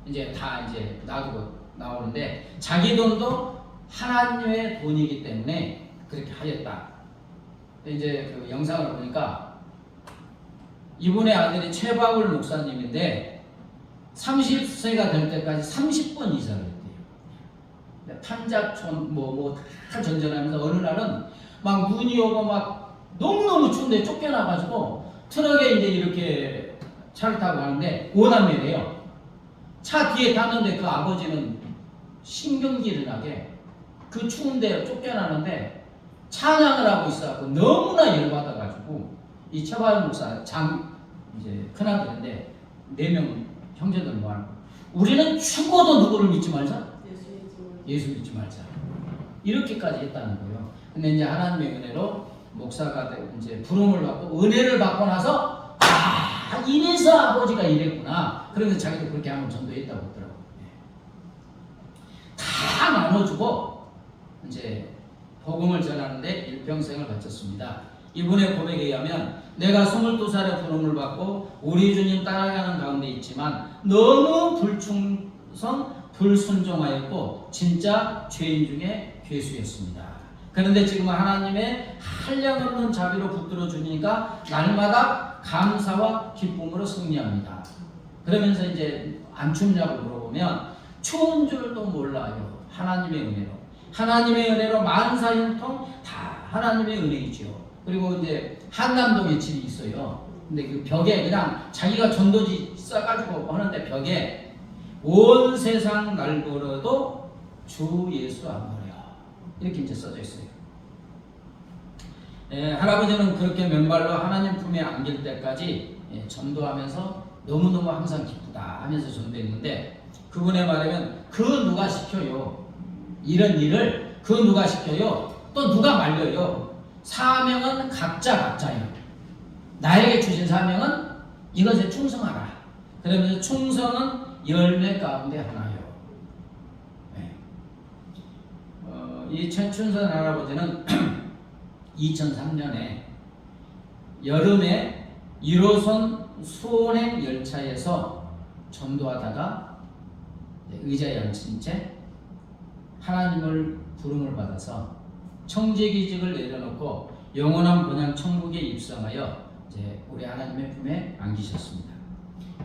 이제 다 이제 놔두고 나오는데 자기 돈도 하나님의 돈이기 때문에 그렇게 하였다. 이제 그 영상을 보니까 이분의 아들이 최바울 목사님인데 30세가 될 때까지 30번 이사를 했대요. 판자촌 다 전전하면서 어느 날은 막 눈이 오고 막 너무너무 추운데 쫓겨나가지고 트럭에 이제 이렇게 차를 타고 가는데 5남매래요. 차 뒤에 탔는데 그 아버지는 신경질이 나게 그 추운데 쫓겨나는데 찬양을 하고 있어갖고 너무나 열받아가지고 이 최바울 목사 이제 큰아들인데 4명 형제들 모아놓고 우리는 죽어도 누구를 믿지 말자? 예수 믿지 말자. 이렇게까지 했다는 거예요. 근데 이제 하나님의 은혜로 목사가 되고 이제 부름을 받고 은혜를 받고 나서 이래서 아버지가 이랬구나. 그러면서 자기도 그렇게 한번 전도했다고 그러더라고요. 다 나눠주고 이제 복음을 전하는데 일평생을 바쳤습니다. 이분의 고백에 의하면 내가 22살에 부름을 받고 우리 주님 따라가는 가운데 있지만 너무 불충성, 불순종하였고 진짜 죄인 중에 괴수였습니다. 그런데 지금 하나님의 한량없는 자비로 붙들어 주니까 날마다 감사와 기쁨으로 승리합니다. 그러면서 이제 안 춥냐고 물어보면 추운 줄도 몰라요. 하나님의 은혜로. 하나님의 은혜로 만사형통 다 하나님의 은혜이지요. 그리고 이제 한남동에 집이 있어요. 근데 그 벽에 그냥 자기가 전도지 써가지고 하는데 벽에 온 세상 날 걸어도 주 예수 안 버려. 이렇게 이제 써져 있어요. 할아버지는 그렇게 맨발로 하나님 품에 안길 때까지 전도하면서 너무너무 항상 기쁘다 하면서 전도했는데 그분의 말하면 그 누가 시켜요? 이런 일을 그 누가 시켜요? 또 누가 말려요? 사명은 각자예요. 나에게 주신 사명은 이것에 충성하라. 그러면서 충성은 열매 가운데 하나요. 이 최춘선 할아버지는 2003년에 여름에 1호선 수원행 열차에서 전도하다가 의자에 앉힌 채 하나님을 부름을 받아서 청지기직을 내려놓고 영원한 본향 천국에 입성하여 이제 우리 하나님의 품에 안기셨습니다.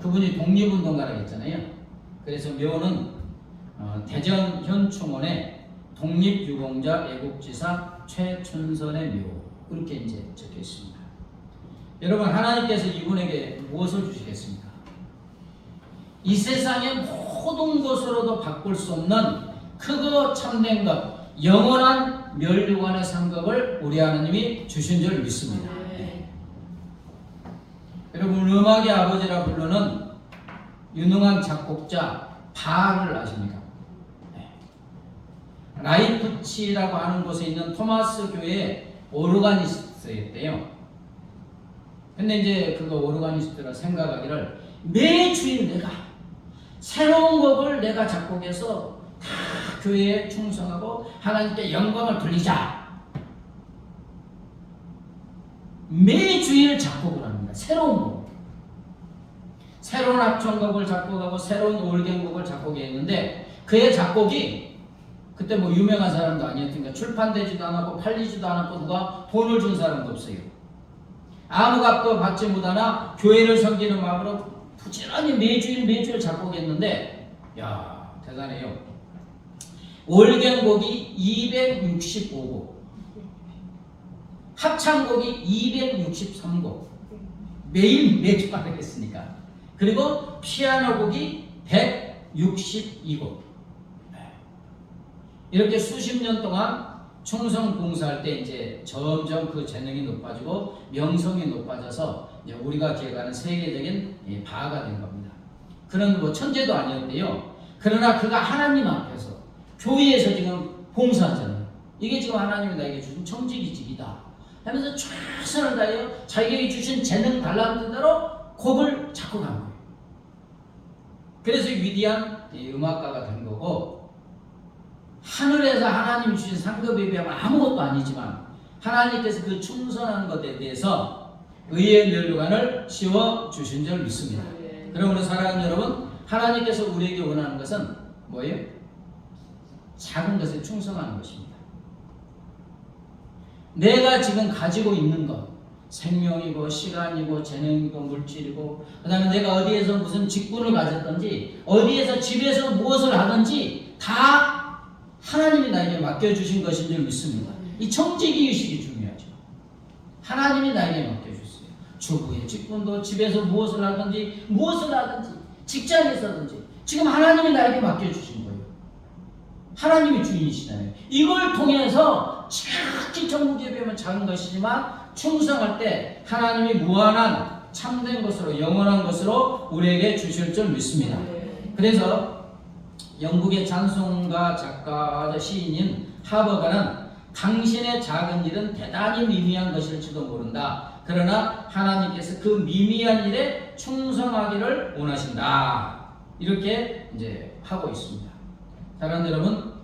그분이 독립운동가라고 했잖아요. 그래서 묘는 대전 현충원에 독립유공자 애국지사 최춘선의 묘 그렇게 이제 적혀 있습니다. 여러분 하나님께서 이분에게 무엇을 주시겠습니까? 이 세상의 모든 것으로도 바꿀 수 없는 크고 참된 것 영원한 멸류관의 상급을 우리 하나님이 주신 줄 믿습니다. 여러분 음악의 아버지라 부르는 유능한 작곡자 바를 아십니까? 라이프치라고 하는 곳에 있는 토마스 교회 오르가니스트였대요. 근데 이제 그거 오르가니스트가 생각하기를 매주일 내가 새로운 곡을 내가 작곡해서 다 교회에 충성하고 하나님께 영광을 돌리자. 매주일 작곡을 합니다. 새로운 곡. 새로운 합창곡을 작곡하고 새로운 올갱곡을 작곡했는데 그의 작곡이 그때 뭐 유명한 사람도 아니었으니까 출판되지도 않았고 팔리지도 않았고 누가 돈을 준 사람도 없어요. 아무 값도 받지 못하나 교회를 섬기는 마음으로 부지런히 매주일 작곡했는데 야 대단해요. 올갱곡이 265곡 합창곡이 263곡 매주 발표했으니까 그리고 피아노곡이 162곡 이렇게 수십 년 동안 충성 봉사할 때 이제 점점 그 재능이 높아지고 명성이 높아져서 이제 우리가 기억하는 세계적인 바가 된 겁니다. 그런 뭐 천재도 아니었대요. 그러나 그가 하나님 앞에서 교회에서 지금 봉사하잖아요. 이게 지금 하나님이 나에게 주신 청지기직이다 하면서 최선을 다하여 자기에게 주신 재능 달란트대로 곡을 작곡한 거예요. 그래서 위대한 음악가가 된 거고 하늘에서 하나님이 주신 상급에 비하면 아무것도 아니지만 하나님께서 그 충성한 것에 대해서 의의 멸류관을 씌워주신 줄 믿습니다. 그러므로 사랑하는 여러분 하나님께서 우리에게 원하는 것은 뭐예요? 작은 것에 충성하는 것입니다. 내가 지금 가지고 있는 것 생명이고 시간이고 재능이고 물질이고 그 다음에 내가 어디에서 무슨 직분을 가졌든지 어디에서 집에서 무엇을 하든지 다 하나님이 나에게 맡겨주신 것인 줄 믿습니다. 이 청지기의식이 중요하죠. 하나님이 나에게 맡겨주셨어요. 주부의 직분도 집에서 무엇을 하든지 직장에서든지 지금 하나님이 나에게 맡겨주신 거예요. 하나님이 주인이시잖아요. 이걸 통해서 지극히 천국에 비하면 작은 것이지만 충성할 때 하나님이 무한한 참된 것으로 영원한 것으로 우리에게 주실 줄 믿습니다. 그래서 영국의 찬송가 작가 시인인 하버가는 당신의 작은 일은 대단히 미미한 것일지도 모른다. 그러나 하나님께서 그 미미한 일에 충성하기를 원하신다. 이렇게 이제 하고 있습니다. 사랑하는 여러분,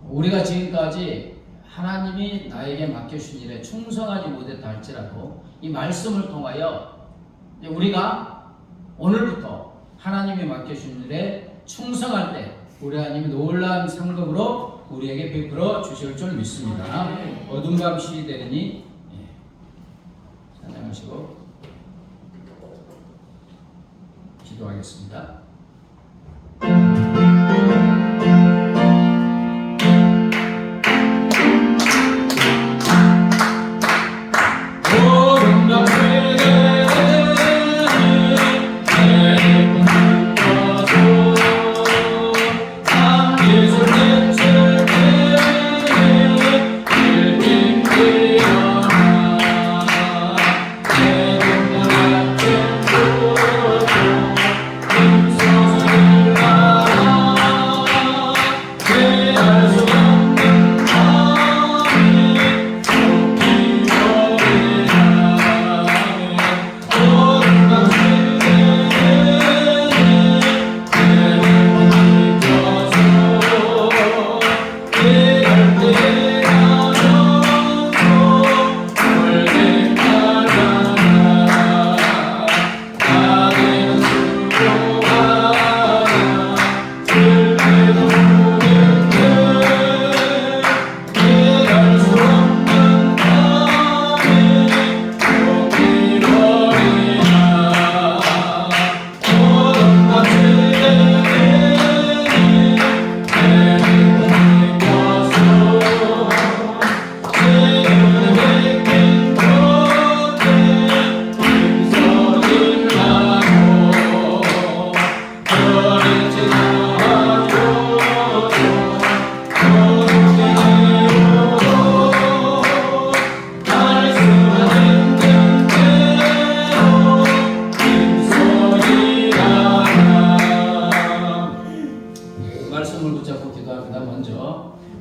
우리가 지금까지 하나님이 나에게 맡겨주신 일에 충성하지 못했다 할지라도 이 말씀을 통하여 우리가 오늘부터 하나님이 맡겨주신 일에 충성할 때 우리 하나님이 놀라운 상급으로 우리에게 베풀어 주실 줄 믿습니다. 어둠 감시 되리니 찬양하시고 기도하겠습니다.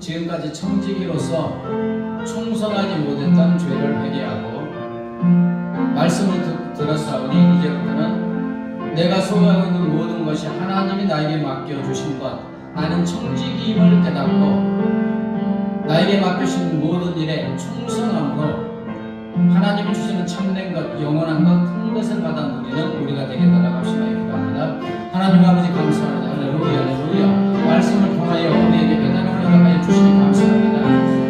지금까지 청지기로서 충성하지 못했던 죄를 회개하고 말씀을 들었사오니 이제부터는 내가 소유하고 있는 모든 것이 하나님이 나에게 맡겨주신 것, 나는 청지기임을 깨닫고 나에게 맡겨주신 모든 일에 충성함으로 하나님이 주시는 참된 것, 영원한 것, 큰 것을 받아 누리는 우리가 되게 달아갑시다. 기도합니다. 하나님 아버지 감사합니다. 할렐루야, 할렐루야. 말씀을 통하여 우리에게 깨달음을 허락하여 주시니 감사합니다.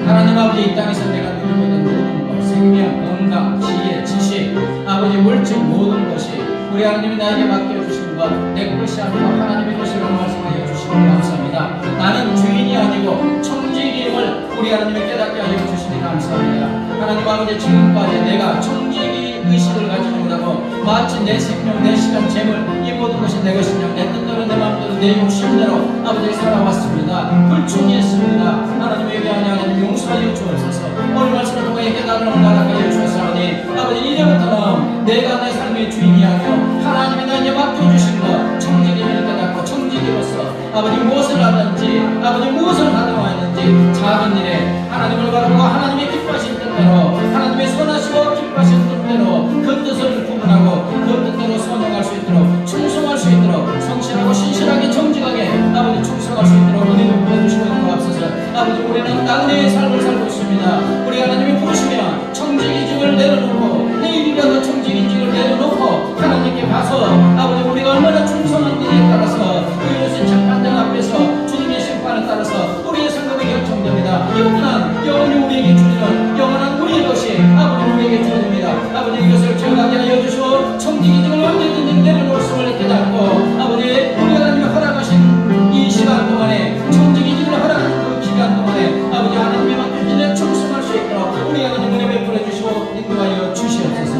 하나님 아버지, 이 땅에서 내가 누리고 있는 모든 것, 생명, 건강, 지혜, 지식, 아버지 물질 모든 것이 우리 하나님이 나에게 맡겨주신 것, 내 것이 아니고 하나님의 것이라고 말씀하여 주시니 감사합니다. 나는 주인이 아니고 청지기임을 우리 하나님이 깨닫게 하여 주시니 감사합니다. 하나님 아버지, 지금까지 내가 청지기 의식을 가지고 못하고 마치 내 생명, 내 시간, 재물 이 모든 것이 내 것이냐, 내 뜻대로 내 마음대로 내 욕심대로 아버지 살아왔습니다. 불충이했습니다. 하나님 예배하니 하나님 용서하여 주옵소서. 오늘 말씀을 통해 깨달음을 허락하여 주옵사오니 아버지, 이제부터는 내가 내 삶의 주인이 아니요 하나님이 나에게 맡겨주신 것 청지기를 깨닫고 청지기로서 아버지 무엇을 하든지 아버지 무엇을 하든지 작은 일에 하나님을 바라보고 하나님의 기뻐하신 뜻대로 하나님의 선하시고 기뻐하신 뜻대로 그 뜻을 구분하고 그 뜻대로 선행할 수 있도록 충성할 수 있도록 성실하고 신실하게 정직하게 아버지 충성할 수 있도록 은혜를 부어주시고 주옵소서. 아버지, 우리는 나그네의 삶을 살고 있습니다. 우리 하나님이 부르시면 청지기직을 내려놓고 내일이라도 청지기직을 내려놓고 하나님께 가서 아버지 우리가 얼마나 충성한지에 따라서 그것이 재판장 앞에서 주님의 심판에 따라서 우리의 상급이 결정됩니다. 영원한 영원히 우리에게 주시는 영원한 우리의 것이 아버지 우리에게 주어집니다. 아버지, 이것을 기억하게 하여 주시고 청지기직을 언제든지 내려놓을 수를 깨닫고 아버지 우리 하나님이 허락하신 이 시간 동안에 청지기직을 허락하신 그 기간 동안에 아버지 하나님의 맡겨진 일에 충성할 수 있도록 우리 하나님 은혜 베풀어 주시고 인도하여 주시옵소서.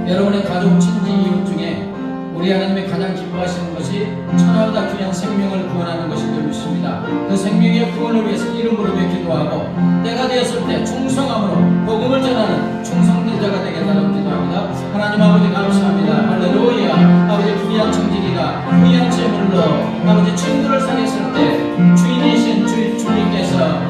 여러분의 가족, 친지, 이웃 중에 우리 하나님의 가장 기뻐하시는 것이 천하보다 귀한 생명을 구원하는 것인 줄 믿습니다. 그 생명의 구원을 위해서 이름으로 기도하고 때가 되었을 때 충성함으로 복음을 전하는 충성된 자가 되겠다고 기도합니다. 하나님 아버지 감사합니다. 할렐루야. 아버지, 부귀한 청지기가 부귀한 재물로 아버지 친구를 사귀었을 때 주인이신 주님께서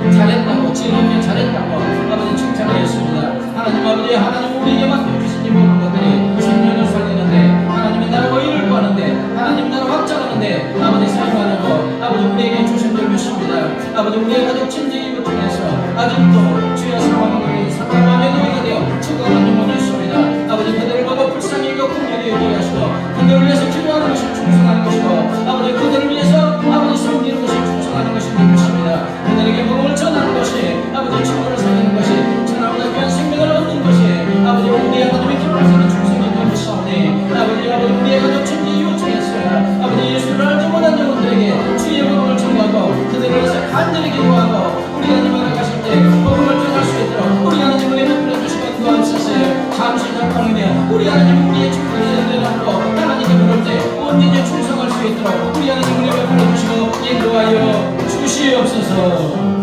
아버지 사용하려고 아버지 우리에게 주신 줄 믿습니다. 아버지 우리의 가족 침대를 통해서 아직도 주의 상황을 사랑하며 너희가 되어 죽어가는 영혼이 있습니다. 아버지 그들을 보고 불쌍히 여겨 긍휼히 여기게 하시고 그들을 위해서 기도하는 것이 충성하는 것이고 아버지 그들을 위해서 아버지 섬기는 것이 충성하는 것이 믿습니다. 그들에게 복음을 전하는 것이 아버지 친구를 사귀는 것이 천하보다 귀한 생명을 얻는 것이 아버지 우리의 하나님의 기뻐하시는 충성인 줄 믿사오니 아버지 우리의 가족 침대 이웃중에서 아버지 예수를 알지 못한 영혼들에게 주의 복음을 전하고 그들을 위해서 간절히 기도하고 우리 하나님 알아가실 때 복음을 전할 수 있도록 우리 하나님을 베풀어 주시고 도와주셨어요. 잠시 잠깐이면 우리 하나님 우리의 축복을 내놓고 하나님께 부를 때 언제든지 충성할 수 있도록 우리 하나님 우리 베풀어 주시고 인도하여 주시옵소서.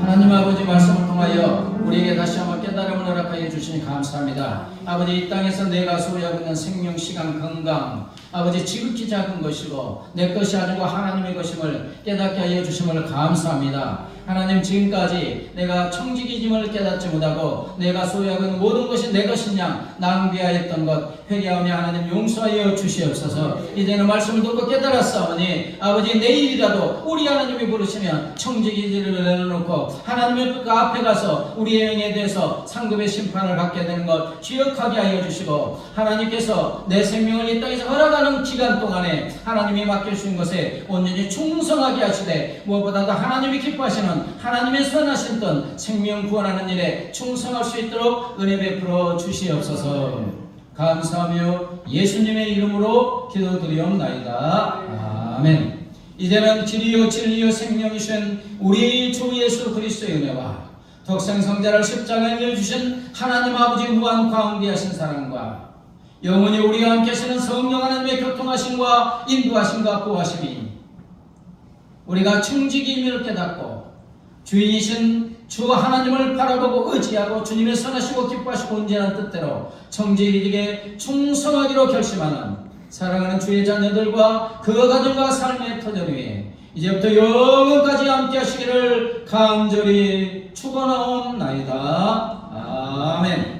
하나님 아버지 말씀을 통하여 우리에게 다시 한번 깨달음을 허락하여 주시니 감사합니다. 아버지 이 땅에서 내가 소유하고 있는 생명, 시간, 건강 아버지 지극히 작은 것이고 내 것이 아니고 하나님의 것임을 깨닫게 하여 주심을 감사합니다. 하나님 지금까지 내가 청지기임을 깨닫지 못하고 내가 소유하고 있는 모든 것이 내 것이냐 낭비하였던 것 회개하며 하나님 용서하여 주시옵소서. 이제는 말씀을 듣고 깨달았사오니 아버지 내일이라도 우리 하나님이 부르시면 청지기지를 내려놓고 하나님의 그 앞에 가서 우리의 영에 대해서 상급의 심판을 받게 되는 것 기억하게 하여 주시고 하나님께서 내 생명을 이 땅에서 허락하는 기간 동안에 하나님이 맡겨주신 것에 온전히 충성하게 하시되 무엇보다도 하나님이 기뻐하시는 하나님의 선하신 뜻 생명 구원하는 일에 충성할 수 있도록 은혜 베풀어 주시옵소서. 감사하며 예수님의 이름으로 기도드리옵나이다. 아멘. 이제는 길이요 진리요 생명이신 우리 주 예수 그리스도의 은혜와 독생성자를 십자가에 내어주신 하나님 아버지 무한 광대하신 사랑과 영원히 우리와 함께 하시는 성령 하나님의 교통하심과 인도하심과 보호하심이 우리가 청지기임을 깨닫고 주인이신 주 하나님을 바라보고 의지하고 주님의 선하시고 기뻐하시고 온전한 뜻대로 청지기에게 충성하기로 결심하는 사랑하는 주의 자녀들과 그 가정과 삶의 터전 위에 이제부터 영원까지 함께 하시기를 간절히 축원하옵나이다. 아멘.